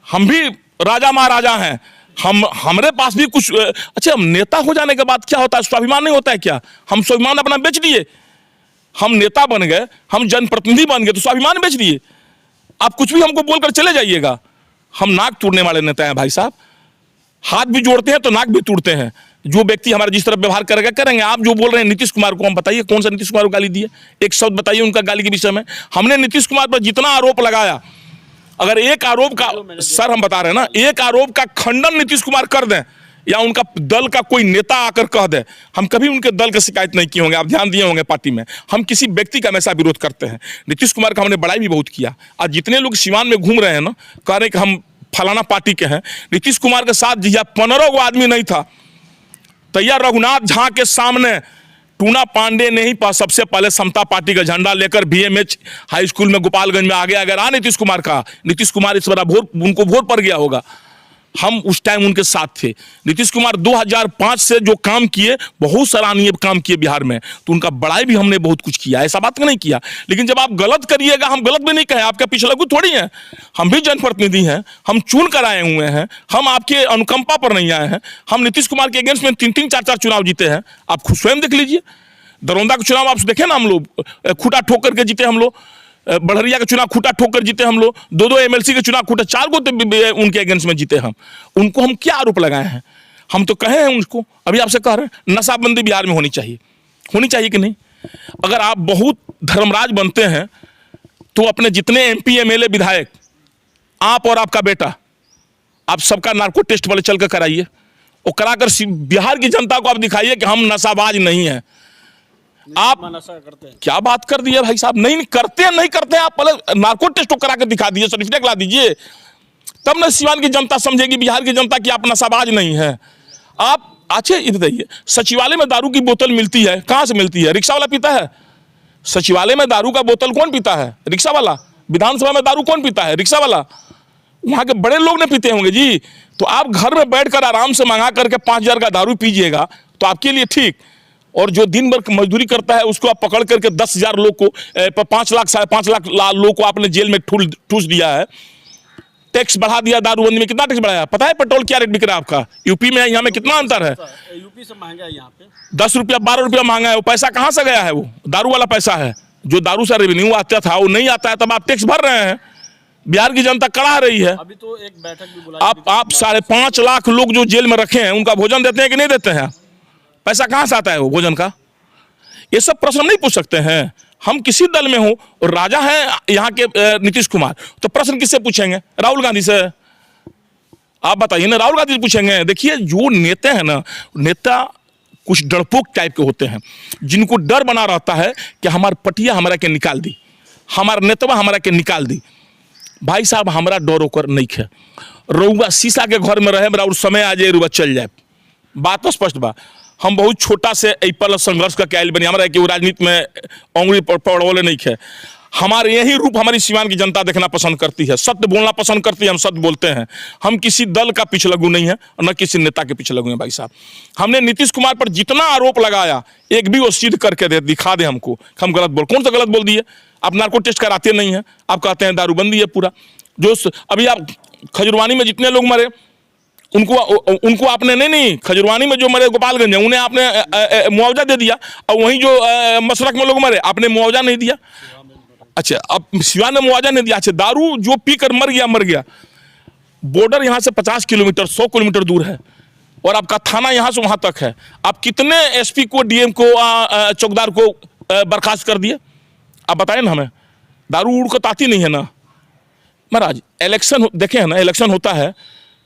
हम भी राजा महाराजा हैं, हमारे पास भी कुछ। अच्छा, हम नेता हो जाने के बाद क्या होता है? स्वाभिमान नहीं होता है क्या? हम स्वाभिमान अपना बेच दिए। हम नेता बन गए, हम जनप्रतिनिधि बन गए तो स्वाभिमान बेच दिए। आप कुछ भी हमको बोलकर चले जाइएगा। हम नाक तोड़ने वाले नेता हैं भाई साहब। हाथ भी जोड़ते हैं तो नाक भी तोड़ते हैं। जो व्यक्ति हमारे जिस तरह व्यवहार करेगा करेंगे। आप जो बोल रहे हैं नीतीश कुमार को, हम बताइए कौन सा नीतीश कुमार को गाली दिए? एक शब्द बताइए उनका गाली के विषय में। हमने नीतीश कुमार पर जितना आरोप लगाया, अगर एक आरोप का, सर हम बता रहे हैं ना, एक आरोप का खंडन नीतीश कुमार कर दें या उनका दल का कोई नेता आकर कह दे, हम कभी उनके दल की शिकायत नहीं किए होंगे। आप ध्यान दिए होंगे पार्टी में हम किसी व्यक्ति का हमेशा विरोध करते हैं। नीतीश कुमार का हमने बड़ाई भी बहुत किया। आज जितने लोग सीवान में घूम रहे हैं ना, कह रहे हैं कि हम फलाना पार्टी के हैं, नीतीश कुमार के साथ जिया 15 गो आदमी नहीं था। तैया रघुनाथ झा के सामने टूना पांडे ने ही सबसे पहले समता पार्टी का झंडा लेकर बीएमएच हाई स्कूल में गोपालगंज में आगे रहा नीतीश कुमार का। नीतीश कुमार इस बार उनको वोट पड़ गया होगा। हम उस टाइम उनके साथ थे। नीतीश कुमार 2005 से जो काम किए, बहुत सराहनीय काम किए बिहार में, तो उनका बड़ाई भी हमने बहुत कुछ किया, ऐसा बात नहीं किया। लेकिन जब आप गलत करिएगा, हम गलत भी नहीं कहें, आपका पिछलग्गू थोड़ी है, हम भी जनप्रतिनिधि हैं, हम चुन कर आए हुए हैं, हम आपके अनुकंपा पर नहीं आए हैं। हम नीतीश कुमार के अगेंस्ट में 3-3, 4-4 चुनाव जीते हैं। आप खुद स्वयं देख लीजिए। दरौंदा का चुनाव आप देखे ना, हम लोग खूटा ठोक करके जीते, हम लोग बड़हरिया का चुनाव खूटा ठोक कर जीते, हम लोग 2-2 एमएलसी के चुनाव खूटा 4 को उनके अगेंस्ट में जीते। हम उनको हम क्या आरोप लगाए हैं? हम तो कहे हैं उनको, अभी आपसे कह रहे हैं नशाबंदी बिहार में होनी चाहिए कि नहीं? अगर आप बहुत धर्मराज बनते हैं तो अपने जितने एमपी एमएलए विधायक, आप और आपका बेटा, आप सबका नार्को टेस्ट वाले चल कर कराइए और कराकर बिहार की जनता को आप दिखाइए कि हम नशाबाज नहीं है। आप नशा करते हैं? क्या बात कर दी है भाई साहब? नहीं करते हैं। आप पहले नार्को टेस्ट करा के दिखा दीजिए, सर्टिफिकेट ला दीजिए, तब ना सिवान की जनता समझेगी, बिहार की जनता कि आप नशाबाज नहीं है। आप अच्छे इधर देखिए, सचिवालय में दारू की बोतल मिलती है, कहाँ से मिलती है? रिक्शा वाला पीता है। सचिवालय में दारू का बोतल कौन पीता है? रिक्शा वाला। विधानसभा में दारू कौन पीता है? रिक्शा वाला। वहाँ के बड़े लोग ने पीते होंगे जी। तो आप घर में बैठकर आराम से मंगा करके 5000 का दारू पीजिएगा तो आपके लिए ठीक। और जो दिन भर मजदूरी करता है उसको आप पकड़ करके 10,000 लोग को, 5 लाख 5.5 लाख लोग को आपने जेल में ठूस दिया है। टैक्स बढ़ा दिया दारूबंदी में। कितना टैक्स बढ़ाया पता है? पेट्रोल क्या रेट बिक रहा है आपका? यूपी में यहाँ में कितना अंतर है? यूपी से महंगा है, यहाँ पे 10 रुपया 12 रुपया महंगा है। वो पैसा कहाँ से गया है? वो दारू वाला पैसा है। जो दारू से रेवेन्यू आता था वो नहीं आता है, तब आप टैक्स भर रहे हैं। बिहार की जनता कड़ा रही है। अभी तो एक बैठक भी बुलाई। आप 5.5 लाख लोग जो जेल में रखे हैं उनका भोजन देते हैं कि नहीं देते हैं? पैसा कहाँ से आता है वो भोजन का? ये सब प्रश्न नहीं पूछ सकते हैं। हम किसी दल में हो और राजा हैं यहाँ के नीतीश कुमार, तो प्रश्न किससे पूछेंगे? राहुल गांधी से। आप बताइए ना, राहुल गांधी से पूछेंगे। देखिए, जो नेता है ना, नेता कुछ डरपोक टाइप के होते हैं, जिनको डर बना रहता है कि हमार पटिया हमारा के निकाल दी, हमार नेतवा हमारा के निकाल दी। भाई साहब, हमारा डर होकर नहीं है। रउआ शीशा के घर में रहे, और समय आ जाए रुआ चल जाए, बात तो स्पष्ट बा। हम बहुत छोटा से पल संघर्ष का कैल बनी हमारा कि वो राजनीति में अंगुली पड़वले नहीं है। हमारे यही रूप हमारी सीवान की जनता देखना पसंद करती है, सत्य बोलना पसंद करती है। हम सत्य बोलते हैं। हम किसी दल का पिछलग्गू नहीं है और न किसी नेता के पिछलग्गू हैं। भाई साहब, हमने नीतीश कुमार पर जितना आरोप लगाया, एक भी वो सिद्ध करके दिखा दे हमको। हम गलत बोल, कौन सा गलत बोल दिए? आप नार्को टेस्ट कराते नहीं है, आप कहते हैं दारूबंदी है पूरा। जो अभी आप खजुरवानी में जितने लोग मरे उनको आपने नहीं खजुरवानी में जो मरे गोपालगंज में, उन्हें आपने मुआवजा दे दिया, और वहीं जो मसरक में लोग मरे आपने मुआवजा नहीं दिया। अच्छा, अब सिवान में मुआवजा नहीं दिया। अच्छा, दारू जो पीकर मर गया। बॉर्डर यहाँ से 50 किलोमीटर 100 किलोमीटर दूर है और आपका थाना यहाँ से वहाँ तक है। आप कितने एसपी को, डीएम को, चौकीदार को बर्खास्त कर दिए? आप बताएं ना हमें। दारू उड़ को ताती नहीं है ना महाराज। इलेक्शन देखे है ना, इलेक्शन होता है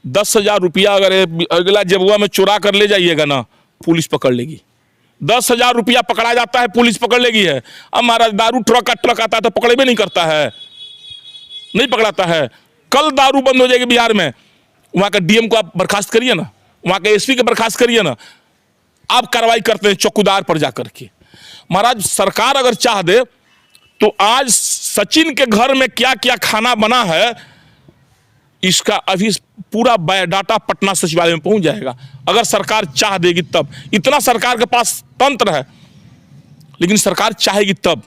10,000 रुपया अगर अगला जेबुआ में चुरा कर ले जाइएगा ना, पुलिस पकड़ लेगी। 10,000 रुपया पकड़ा जाता है, पुलिस पकड़ लेगी है। अब महाराज दारू ट्रक आता है तो पकड़े नहीं करता है, नहीं पकड़ाता है। कल दारू बंद हो जाएगी बिहार में, वहाँ का डीएम को आप बर्खास्त करिए ना, वहाँ के एसपी को बर्खास्त करिए ना, आप कार्रवाई करते हैं चौकीदार पर जाकर के। महाराज सरकार अगर चाह दे तो आज सचिन के घर में क्या क्या खाना बना है इसका अभी पूरा बायोडाटा पटना सचिवालय में पहुंच जाएगा, अगर सरकार चाह देगी तब। इतना सरकार के पास तंत्र है, लेकिन सरकार चाहेगी तब।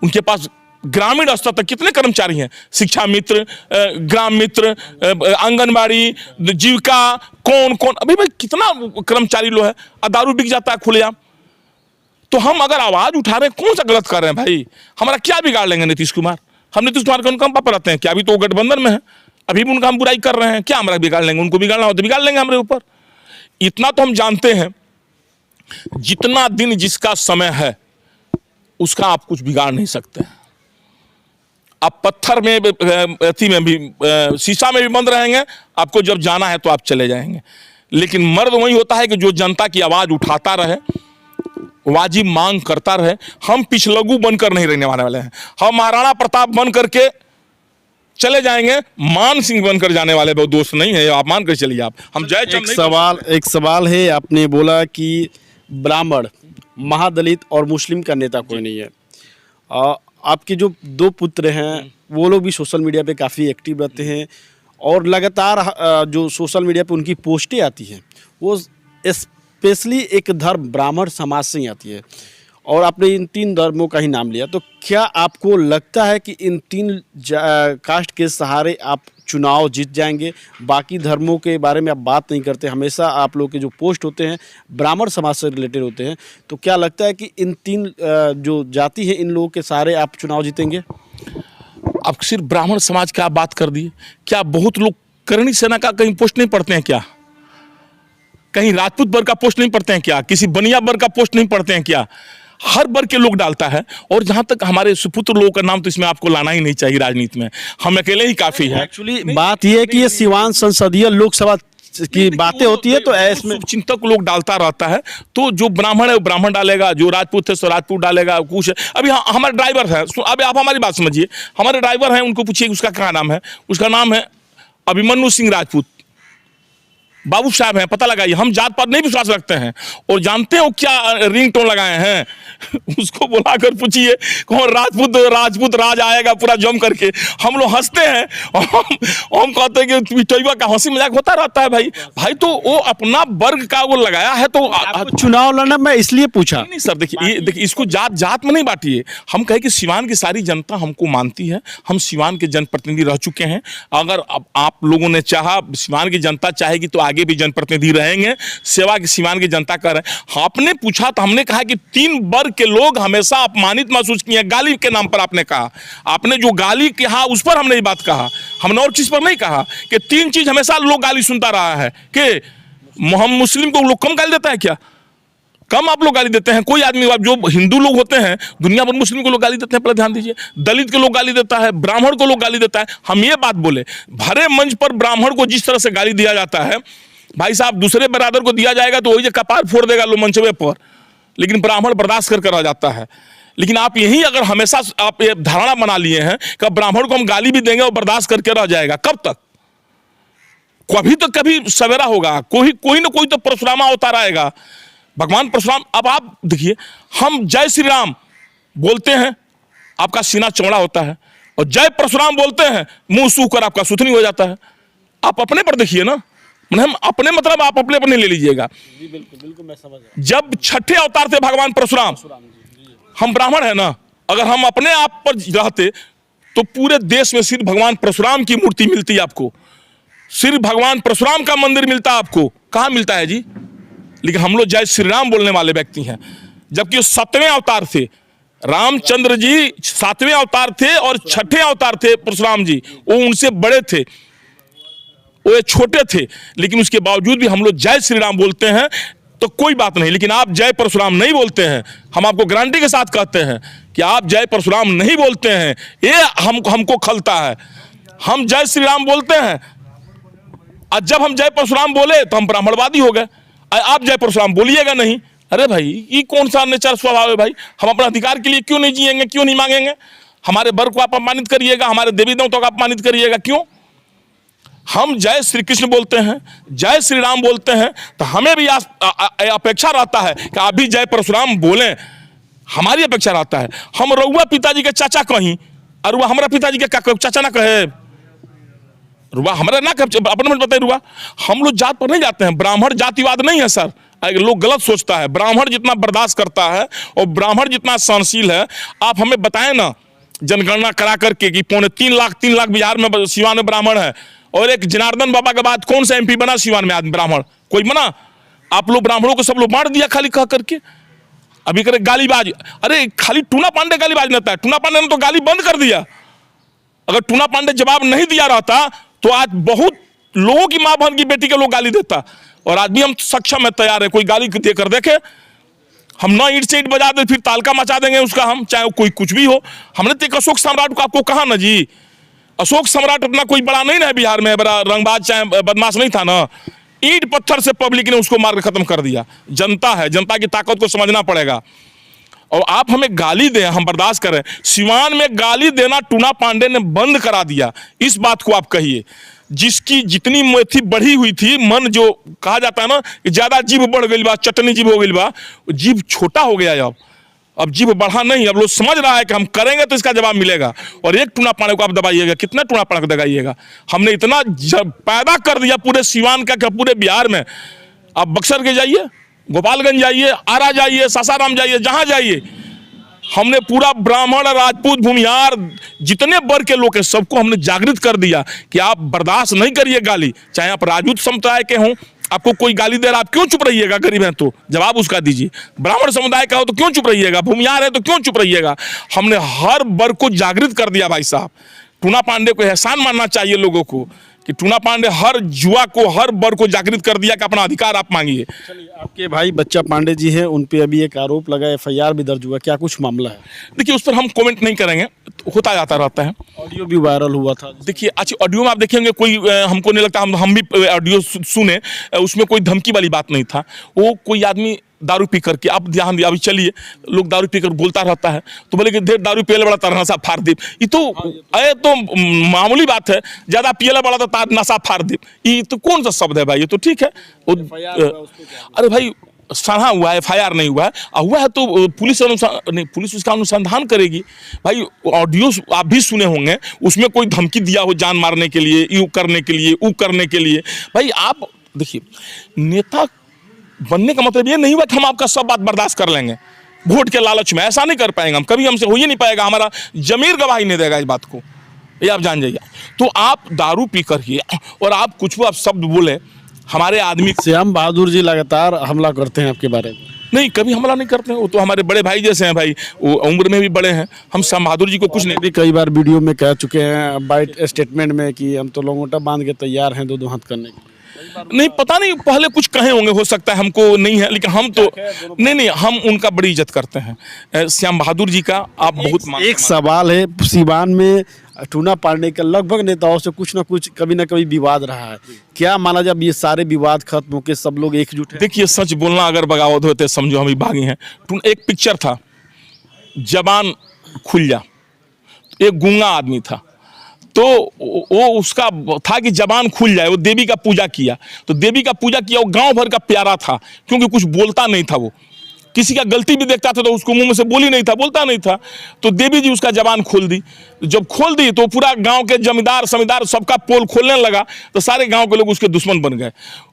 उनके पास ग्रामीण स्तर तक कितने कर्मचारी हैं, शिक्षा मित्र, ग्राम मित्र, आंगनबाड़ी, जीविका, कौन कौन, अभी भाई कितना कर्मचारी लोग है। दारू बिक जाता है खुलेआम। तो हम अगर आवाज उठा रहे हैं, कौन सा गलत कर रहे हैं भाई? हमारा क्या बिगाड़ लेंगे नीतीश कुमार? हम नीतीश कुमार को उनका पापा रहते हैं क्या? अभी तो गठबंधन में है, अभी भी उनका हम बुराई कर रहे हैं क्या? हमारा बिगाड़ लेंगे? उनको बिगाड़ना हो तो बिगाड़ लेंगे हमारे ऊपर। इतना तो हम जानते हैं, जितना दिन जिसका समय है उसका आप कुछ बिगाड़ नहीं सकते। आप पत्थर में अथी में भी शीशा में भी बंद रहेंगे, आपको जब जाना है तो आप चले जाएंगे। लेकिन मर्द वही होता है कि जो जनता की आवाज उठाता रहे, वाजिब मांग करता रहे। हम पिछलगू बनकर नहीं रहने वाले हैं, हम महाराणा प्रताप बन करके चले जाएंगे, मान सिंह बनकर जाने वाले दोस्त नहीं है। आप मान कर चलिए। आप हम एक सवाल है, आपने बोला कि ब्राह्मण, महादलित और मुस्लिम का नेता कोई नहीं है। आपके जो 2 पुत्र हैं वो लोग भी सोशल मीडिया पे काफ़ी एक्टिव रहते हैं और लगातार जो सोशल मीडिया पे उनकी पोस्टें आती हैं वो स्पेशली एक धर्म ब्राह्मण समाज से ही आती है, और आपने इन 3 धर्मों का ही नाम लिया। तो क्या आपको लगता है कि इन 3 कास्ट के सहारे आप चुनाव जीत जाएंगे? बाकी धर्मों के बारे में आप बात नहीं करते, हमेशा आप लोग के जो पोस्ट होते हैं ब्राह्मण समाज से रिलेटेड होते हैं। तो क्या लगता है कि इन 3 जो जाति है इन लोगों के सहारे आप चुनाव जीतेंगे? आप सिर्फ ब्राह्मण समाज की आप बात कर दिए, क्या बहुत लोग करणी सेना का कहीं पोस्ट नहीं पढ़ते हैं क्या? कहीं राजपूत वर्ग का पोस्ट नहीं पढ़ते हैं क्या? किसी बनिया वर्ग का पोस्ट नहीं पढ़ते हैं क्या? हर वर्ग के लोग डालता है। और जहां तक हमारे सुपुत्र लोगों का नाम तो इसमें आपको लाना ही नहीं चाहिए राजनीति में, हम अकेले ही काफी है। एक्चुअली बात यह है कि ये सिवान संसदीय लोकसभा की बातें होती है तो इसमें चिंतक लोग डालता रहता है। तो जो ब्राह्मण है वो ब्राह्मण डालेगा, जो राजपूत है सो राजपूत डालेगा। कुछ है अभी हमारे ड्राइवर है, अभी आप हमारी बात समझिए, हमारे ड्राइवर हैं, उनको पूछिए उसका क्या नाम है। उसका नाम है अभिमन्यु सिंह राजपूत, बाबू साहब हैं, पता लगाइए। हम जात पात नहीं विश्वास रखते हैं। और जानते हो क्या रिंग टोन लगाए हैं? उसको बुलाकर पूछिए कौन राजपूत राज आएगा पूरा जम करके। हम लोग हंसते हैं और हम कहते हैं कि मिठैया का हंसी मजाक होता रहता है। भाई तो वो अपना वर्ग का वो लगाया है। तो चुनाव लड़ना मैं इसलिए पूछा नहीं सर, देखिए इसको जात में नहीं बांटिए। हम कहे कि सिवान की सारी जनता हमको मानती है, हम सिवान के जनप्रतिनिधि रह चुके हैं। अगर आप लोगों ने चाहा, सिवान की जनता चाहेगी तो आगे भी जनप्रतिनिधि रहेंगे, सेवा की सिवान की जनता कर रहे हैं। आपने पूछा तो हमने कहा कि 3 वर्ग के लोग हमेशा अपमानित महसूस किए। गाली के नाम पर आपने कहा, आपने जो गाली कहा उस पर हमने ये बात कहा, हमने और चीज पर नहीं कहा कि 3 चीज हमेशा लोग गाली सुनता रहा है कि हम मुस्लिम को लोग कम गाली देता है क्या? कम आप लोग गाली देते हैं? कोई आदमी जो हिंदू लोग होते हैं दुनिया भर मुस्लिम को लोग गाली देते हैं, पहले ध्यान दीजिए। दलित के लोग गाली देता है, ब्राह्मण को लोग गाली देता है। हम ये बात बोले, भरे मंच पर ब्राह्मण को जिस तरह से गाली दिया जाता है, भाई साहब दूसरे बरादर को दिया जाएगा तो वही जो कपार फोड़ देगा लो मंचवे पर, लेकिन ब्राह्मण बर्दाश्त कर रह जाता है। लेकिन आप यही अगर हमेशा आप ये धारणा बना लिए हैं कि ब्राह्मण को हम गाली भी देंगे और बर्दाश्त करके रह जाएगा, कब तक? कभी तो कभी सवेरा होगा, कोई ना कोई तो परशुरामा अवतार आएगा। भगवान परशुराम, अब आप देखिए, हम जय श्री राम बोलते हैं आपका सीना चौड़ा होता है, और जय परशुराम बोलते हैं मुंह सूख कर आपका सुथनी हो जाता है। आप अपने पर देखिए ना, हम अपने मतलब आप अपने पर नहीं ले लीजिएगा। बिल्कुल मैं समझ रहा हूं। जब 6ठे अवतार थे भगवान परशुराम, हम ब्राह्मण है ना, अगर हम अपने आप पर रहते तो पूरे देश में सिर्फ भगवान परशुराम की मूर्ति मिलती है आपको, सिर्फ भगवान परशुराम का मंदिर मिलता है आपको। कहां मिलता है जी? लेकिन हम लोग जय श्री राम बोलने वाले व्यक्ति हैं, जबकि वो 7वें अवतार थे। रामचंद्र जी 7वें अवतार थे और 6ठे अवतार थे परशुराम जी, वो उनसे बड़े थे, वो छोटे थे। लेकिन उसके बावजूद भी हम लोग जय श्री राम बोलते हैं तो कोई बात नहीं। लेकिन आप जय परशुराम नहीं बोलते हैं, हम आपको गारंटी के साथ कहते हैं कि आप जय परशुराम नहीं बोलते हैं, ये हमको खलता है। हम जय श्री राम बोलते हैं, और जब हम जय परशुराम बोले तो हम ब्राह्मणवादी हो गए, आप जय परशुराम बोलिएगा नहीं। अरे भाई ये कौन सा नेचर स्वभाव है भाई? हम अपने अधिकार के लिए क्यों नहीं जिएंगे, क्यों नहीं मांगेंगे? हमारे वर को आप अपमानित करिएगा, हमारे देवी देवताओं को अपमानित करिएगा, क्यों? हम जय श्री कृष्ण बोलते हैं, जय श्री राम बोलते हैं, तो हमें भी अपेक्षा रहता है कि आप भी जय परशुराम बोलें। हमारी अपेक्षा रहता है। हम रउआ पिताजी के चाचा कहीं और रुआ हमारा पिताजी के चाचा ना कहे, रुआ हमारा ना कहे, अपने में बताए रुआ। हम लोग जात पर नहीं जाते हैं, ब्राह्मण जातिवाद नहीं है सर। लोग गलत सोचता है, ब्राह्मण जितना बर्दाश्त करता है और ब्राह्मण जितना सहनशील है, आप हमें बताएं ना जनगणना करा करके कि 3 लाख बिहार में सिवान में ब्राह्मण है, और एक जनार्दन बाबा के बाद कौन सा MP बना सिवान में आदमी ब्राह्मण? कोई बना? आप लोग ब्राह्मणों को सब लोग बांट दिया खाली कह करके। अभी करे गालीबाज, अरे खाली टूना पांडे गालीबाज नहीं था, टूना पांडे ने तो गाली बंद कर दिया। अगर टूना पांडे जवाब नहीं दिया रहता तो आज बहुत लोगों की मां बहन की बेटी के लोग गाली देता, और आज भी हम सक्षम है, तैयार है, कोई गाली देकर देखे, हम ना ईंट से ईंट बजा दे, फिर तालका मचा देंगे उसका, हम चाहे कोई कुछ भी हो। हमने तो अशोक सम्राट को आपको कहा ना जी, अशोक सम्राट अपना कोई बड़ा नहीं ना बिहार में, बड़ा रंगबाज चाहे बदमाश नहीं था ना। ईंट पत्थर से पब्लिक ने उसको मार खत्म कर दिया। जनता है, जनता की ताकत को समझना पड़ेगा। और आप हमें गाली दें, हम बर्दाश्त करें। सिवान में गाली देना टूना पांडे ने बंद करा दिया, इस बात को आप कहिए। जिसकी जितनी मेथी बढ़ी हुई थी, मन जो कहा जाता है ना कि ज्यादा जीभ बढ़ गई बा, चटनी जीभ हो गई बा, जीभ छोटा हो गया। अब जीभ बढ़ा नहीं, अब लोग समझ रहा है कि हम करेंगे तो इसका जवाब मिलेगा। और एक टूना पांडे को आप दबाइएगा, कितना टूना पांडे को दबाइएगा? हमने इतना पैदा कर दिया पूरे सिवान का, पूरे बिहार में। आप बक्सर के जाइए, गोपालगंज जाइए, आरा जाइए, सासाराम जाइए, जहां जाइए, हमने पूरा ब्राह्मण, राजपूत, भूमिहार, जितने वर्ग के लोग हैं, सबको हमने जागृत कर दिया कि आप बर्दाश्त नहीं करिए गाली। चाहे आप राजपूत समुदाय के हों, आपको कोई गाली दे रहा, आप क्यों चुप रहिएगा? गरीब हैं तो जवाब उसका दीजिए। ब्राह्मण समुदाय का हो तो क्यों चुप रहिएगा? भूमिहार है तो क्यों चुप रहिएगा? हमने हर वर्ग को जागृत कर दिया भाई साहब। टूना पांडे को एहसान मानना चाहिए लोगों को कि टूना पांडे हर युवा को, हर वर्ग को जागृत कर दिया कि अपना अधिकार आप मांगिए। आपके भाई बच्चा पांडे जी हैं, उन पे अभी एक आरोप लगा, FIR भी दर्ज हुआ, क्या कुछ मामला है? देखिए उस पर हम कमेंट नहीं करेंगे, होता जाता रहता है। ऑडियो भी वायरल हुआ था। देखिए अच्छा, ऑडियो में आप देखेंगे कोई हमको नहीं लगता, हम भी ऑडियो सुने, उसमें कोई धमकी वाली बात नहीं था। वो कोई आदमी दारू पी करके, आप ध्यान दिया, अभी चलिए लोग दारू पी कर बोलता रहता है तो बोले कि देर दारू पियले बड़ा तार नशा फाड़ दे। ये तो मामूली बात है, ज्यादा पियले बड़ा तो तार नशा फाड़ दे, ये तो कौन सा शब्द है भाई? ये तो ठीक है। अरे भाई सढ़ा हुआ है, FIR नहीं हुआ है, हुआ है तो पुलिस नहीं, पुलिस उसका अनुसंधान करेगी। भाई ऑडियो आप भी सुने होंगे, उसमें कोई धमकी दिया हो जान मारने के लिए, यूँ करने के लिए, वो करने के लिए। भाई आप देखिए, नेता बनने का मतलब ये नहीं हुआ कि हम आपका सब बात बर्दाश्त कर लेंगे वोट के लालच में। ऐसा नहीं कर पाएंगे हम, कभी हमसे हो ही नहीं पाएगा, हमारा जमीर गवाही नहीं देगा इस बात को, ये आप जान जाइए। तो आप दारू पी करके और आप कुछ भी आप शब्द बोले हमारे आदमी। श्याम बहादुर जी लगातार हमला करते हैं आपके बारे में। नहीं, कभी हमला नहीं करते हैं, वो तो हमारे बड़े भाई जैसे हैं भाई, वो उम्र में भी बड़े हैं। हम श्याम बहादुर जी को कुछ नहीं। भी कई बार वीडियो में कह चुके हैं, बाइट स्टेटमेंट में, कि हम तो लंगोटा बांध के तैयार हैं दो हाथ करने के। नहीं पता नहीं, पहले कुछ कहे होंगे, हो सकता है, हमको नहीं है, लेकिन हम तो नहीं, हम उनका बड़ी इज्जत करते हैं, श्याम बहादुर जी का। आप बहुत एक सवाल है, सिवान में टूना पांडे का लगभग नेताओं से कुछ ना कुछ, कभी ना कभी विवाद रहा है, क्या माना जब ये सारे विवाद खत्म होकर सब लोग एकजुट हैं? देखिए सच बोलना अगर बगावत होते समझो हम ही भागी हैं। एक पिक्चर था, जबान खुल जा, एक गूंगा आदमी था, तो वो उसका था कि जबान खुल जाए। वो देवी का पूजा किया, तो देवी का पूजा किया, वो गांव भर का प्यारा था, क्योंकि कुछ बोलता नहीं था। वो किसी का गलती भी देखता था तो उसको मुंह में से बोली नहीं था, बोलता नहीं था। तो देवी जी उसका जबान खोल दी। जब खोल दी तो पूरा गांव के जमींदार समीदार सबका पोल खोलने लगा, तो सारे गांव के लोग उसके दुश्मन बन गए।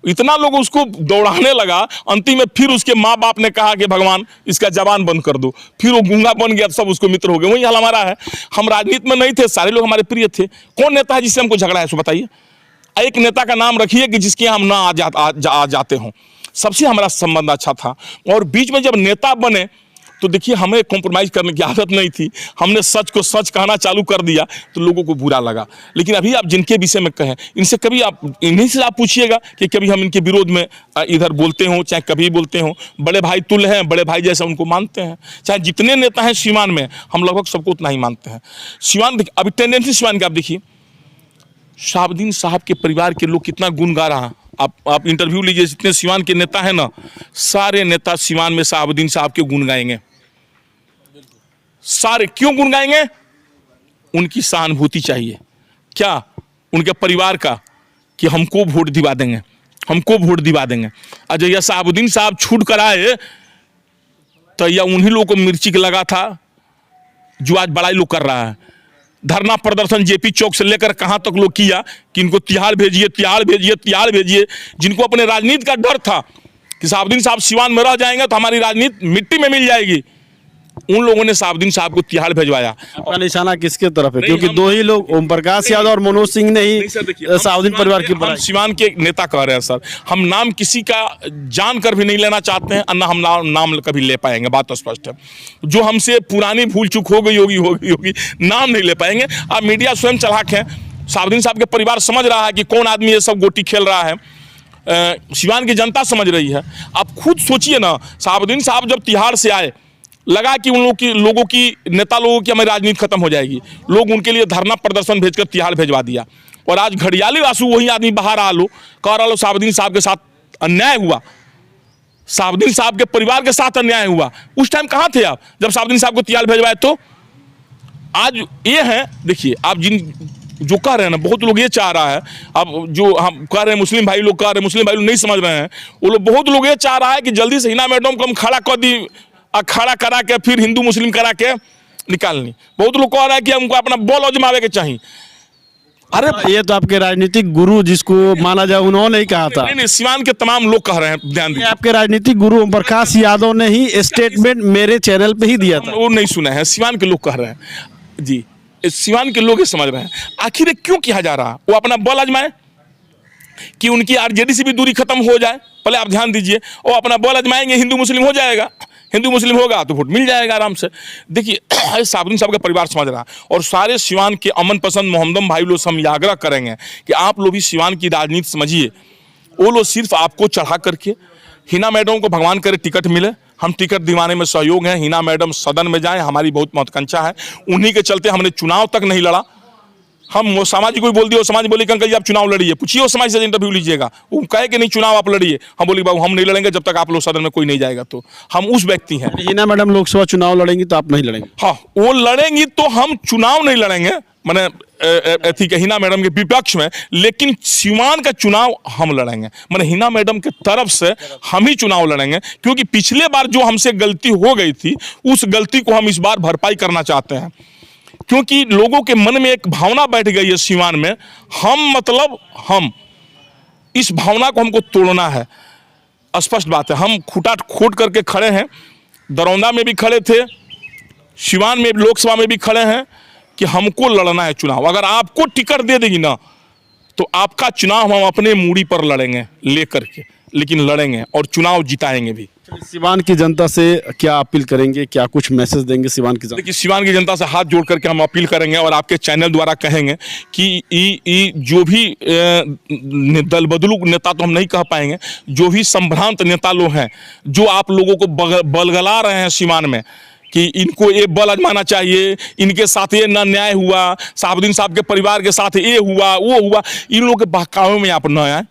इतना लोग उसको दौड़ाने लगा, अंतिम में फिर उसके माँ बाप ने कहा कि भगवान इसका जबान बंद कर दो। फिर वो गूंगा बन गया, सब उसको मित्र हो गए। वही हाल हमारा है। हम राजनीति में नहीं थे, सारे लोग हमारे प्रिय थे। कौन नेता है जिससे हमको झगड़ा है, सो बताइए। एक नेता का नाम रखिए कि जिसके हम ना आ जाते हों। सबसे हमारा संबंध अच्छा था, और बीच में जब नेता बने तो देखिए हमें कॉम्प्रोमाइज़ करने की आदत नहीं थी। हमने सच को सच कहना चालू कर दिया तो लोगों को बुरा लगा। लेकिन अभी आप जिनके विषय में कहें, इनसे कभी आप, इन्हीं से आप पूछिएगा कि कभी हम इनके विरोध में इधर बोलते हों, चाहे कभी बोलते हों। बड़े भाई तुल्य हैं, बड़े भाई जैसे उनको मानते हैं। चाहे जितने नेता हैं सिवान में, हम लगभग सबको उतना ही मानते हैं। सिवान अभी टेंडेंसी सिवान की आप देखिए, शहाबुद्दीन साहब के परिवार के लोग कितना गुण गा रहा है। आप इंटरव्यू लीजिए, जितने सिवान के नेता हैं ना, सारे नेता सिवान में शहाबुद्दीन साहब के गुण गाएंगे। सारे क्यों गुण गाएंगे? उनकी सहानुभूति चाहिए, क्या उनके परिवार का, कि हमको वोट दिवा देंगे, हमको वोट दिवा देंगे। और जब यह शहाबुद्दीन साहब छूट कर आए तो यह उन्हीं लोगों को मिर्ची के लगा था जो आज बड़ाई लोग कर रहा है। धरना प्रदर्शन जेपी चौक से लेकर कहां तक लोग किया कि इनको तिहाड़ भेजिए, तिहाड़ भेजिए, तिहाड़ भेजिए। जिनको अपने राजनीति का डर था कि शहाबुद्दीन साहब सिवान में रह जाएंगे तो हमारी राजनीति मिट्टी में मिल जाएगी, उन लोगों ने शहाबुद्दीन साहब को तिहाड़ भेजवाया। आपका निशाना किसके तरफ है? क्योंकि दो ही लोग, ओम प्रकाश यादव और मनोज सिंह ने ही शहाबुद्दीन परिवार की हम सिवान के नेता कह रहे हैं सर। हम नाम किसी का जानकर भी नहीं लेना चाहते हैं, अन्ना हम नाम कभी ले पाएंगे, बात तो स्पष्ट है। जो हमसे पुरानी भूल चूक हो गई होगी, नाम नहीं ले पाएंगे। अब मीडिया स्वयं चालाक है, शहाबुद्दीन साहब के परिवार समझ रहा है कि कौन आदमी ये सब गोटी खेल रहा है, सिवान की जनता समझ रही है। आप खुद सोचिए ना, शहाबुद्दीन साहब जब तिहाड़ से आए, लगा कि उन लोगों की नेता लोगों की हमारी राजनीति खत्म हो जाएगी, लोग उनके लिए धरना प्रदर्शन भेजकर तिहाड़ भेजवा दिया। और आज घड़ियाली आंसू वही आदमी बाहर आ लो, कह रहा लो शहाबुद्दीन साहब के साथ अन्याय हुआ, शहाबुद्दीन साहब के परिवार के साथ अन्याय हुआ। उस टाइम कहाँ थे आप जब शहाबुद्दीन साहब को तिहाड़ भेजवाए? तो आज ये है, देखिए आप जो कह रहे हैं ना, बहुत लोग ये चाह रहा है, अब जो हम कह रहे हैं मुस्लिम भाई लोग कह रहे हैं, मुस्लिम भाई लोग नहीं समझ रहे हैं, वो लोग बहुत लोग ये चाह रहा है कि जल्दी से हिना मैडम को हम खड़ा कर दी, खड़ा करा के फिर हिंदू मुस्लिम करा के निकालनी। बहुत लोग कह रहा है कि हमको अपना बॉल आजमावे के चाहिए। अरे ये तो आपके राजनीतिक गुरु जिसको माना जाए उन्होंने ही कहा था। नहीं, सिवान के तमाम लोग कह रहे हैं, ध्यान दीजिए। आपके राजनीतिक गुरु ओम प्रकाश यादव ने ही स्टेटमेंट मेरे चैनल पे ही दिया था। वो नहीं सुना है, सिवान के लोग कह रहे हैं जी, सिवान के लोग ये समझ रहे हैं। आखिर क्यों किया जा रहा है? वो अपना बॉल आजमाए कि उनकी आरजेडी से भी दूरी खत्म हो जाए। पहले आप ध्यान दीजिए, वो अपना बॉल आजमाएंगे, हिंदू मुस्लिम हो जाएगा, हिंदू मुस्लिम होगा तो वोट मिल जाएगा आराम से। देखिए शहाबुद्दीन साहब का परिवार समझ रहा है, और सारे सिवान के अमन पसंद मोहम्मदम भाई लोग हम आग्रह करेंगे कि आप लोग भी सिवान की राजनीति समझिए। वो लोग सिर्फ आपको चढ़ा करके, हिना मैडम को भगवान करे टिकट मिले, हम टिकट दिवाने में सहयोग हैं, हिना मैडम सदन में जाएं, हमारी बहुत महत्वाकांक्षा है। उन्हीं के चलते हमने चुनाव तक नहीं लड़ा। हम वो समाज को बोल दिया, समाज बोले कि अंकल जी आप चुनाव लड़िए, पूछिए वो समाज से इंटरव्यू लीजिएगा, वो कहे कि नहीं चुनाव आप लड़िए। हम बोले बाबू हम नहीं लड़ेंगे जब तक आप लोग सदन में कोई नहीं जाएगा। तो हम उस व्यक्ति हैं। हिना मैडम लोकसभा चुनाव लड़ेंगी तो आप नहीं लड़ेंगे? हाँ, वो लड़ेंगी तो हम चुनाव नहीं लड़ेंगे, मैंने ठीक है हिना मैडम के विपक्ष में, लेकिन सिवान का चुनाव हम लड़ेंगे। मैंने हिना मैडम के तरफ से हम ही चुनाव लड़ेंगे, क्योंकि पिछले बार जो हमसे गलती हो गई थी उस गलती को हम इस बार भरपाई करना चाहते हैं। क्योंकि लोगों के मन में एक भावना बैठ गई है सिवान में, हम इस भावना को हमको तोड़ना है। स्पष्ट बात है, हम खूटा खोट करके खड़े हैं, दरौंदा में भी खड़े थे, सिवान में लोकसभा में भी खड़े हैं कि हमको लड़ना है चुनाव। अगर आपको टिकट दे देगी ना तो आपका चुनाव हम अपने मूड़ी पर लड़ेंगे लेकर के, लेकिन लड़ेंगे और चुनाव जिताएंगे भी। सिवान की जनता से क्या अपील करेंगे, क्या कुछ मैसेज देंगे सिवान की जनता? देखिए सिवान की जनता से हाथ जोड़ करके हम अपील करेंगे और आपके चैनल द्वारा कहेंगे कि जो भी दल बदलू नेता तो हम नहीं कह पाएंगे, जो भी संभ्रांत नेता लोग हैं, जो आप लोगों को बलगला रहे हैं सिवान में कि इनको ये बल आजमाना चाहिए, इनके साथ ये न न्याय हुआ, शहाबुद्दीन साहब के परिवार के साथ ये हुआ वो हुआ, इन लोगों के बहकावे में आप न आए।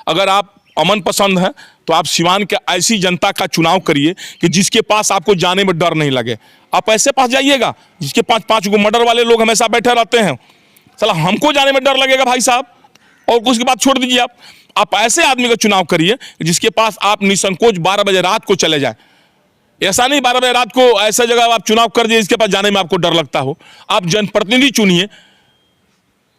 अगर आप अमन पसंद है तो आप सिवान के ऐसी जनता का चुनाव करिए कि जिसके पास आपको जाने में डर नहीं लगे। आप ऐसे पास जाइएगा जिसके 5-5 गो मर्डर वाले लोग हमेशा बैठे रहते हैं, चला हमको जाने में डर लगेगा भाई साहब, और उसके बाद छोड़ दीजिए। आप ऐसे आदमी का चुनाव करिए जिसके पास आप निसंकोच 12 बजे रात को चले जाए। ऐसा नहीं 12 बजे रात को ऐसा जगह आप चुनाव कर दिए जिसके पास जाने में आपको डर लगता हो। आप जनप्रतिनिधि चुनिए,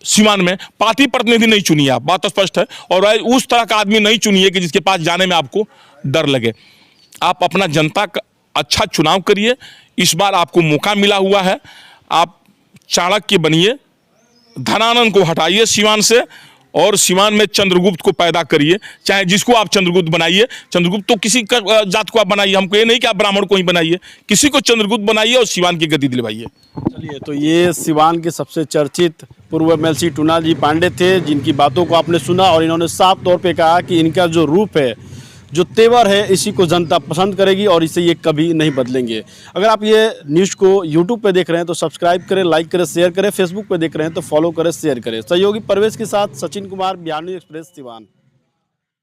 सिवान में पार्टी प्रतिनिधि नहीं चुनिए, आप बात स्पष्ट है, और उस तरह का आदमी नहीं चुनिए कि जिसके पास जाने में आपको डर लगे। आप अपना जनता का अच्छा चुनाव करिए, इस बार आपको मौका मिला हुआ है। आप चाणक्य बनिए, धनानंद को हटाइए सिवान से और सिवान में चंद्रगुप्त को पैदा करिए। चाहे जिसको आप चंद्रगुप्त बनाइए, चंद्रगुप्त तो किसी का जात को आप बनाइए, हमको ये नहीं कि आप ब्राह्मण को ही बनाइए, किसी को चंद्रगुप्त बनाइए और सिवान की गद्दी दिलवाइए। चलिए, तो ये सिवान के सबसे चर्चित पूर्व MLC टूना जी पांडे थे, जिनकी बातों को आपने सुना और इन्होंने साफ तौर पे कहा कि इनका जो रूप है, जो तेवर है इसी को जनता पसंद करेगी और इसे ये कभी नहीं बदलेंगे। अगर आप ये न्यूज़ को यूट्यूब पे देख रहे हैं तो सब्सक्राइब करें, लाइक करें, शेयर करें। फेसबुक पे देख रहे हैं तो फॉलो करें, शेयर करें। सहयोगी परवेश के साथ सचिन कुमार, बिहार न्यूज़ एक्सप्रेस, सिवान।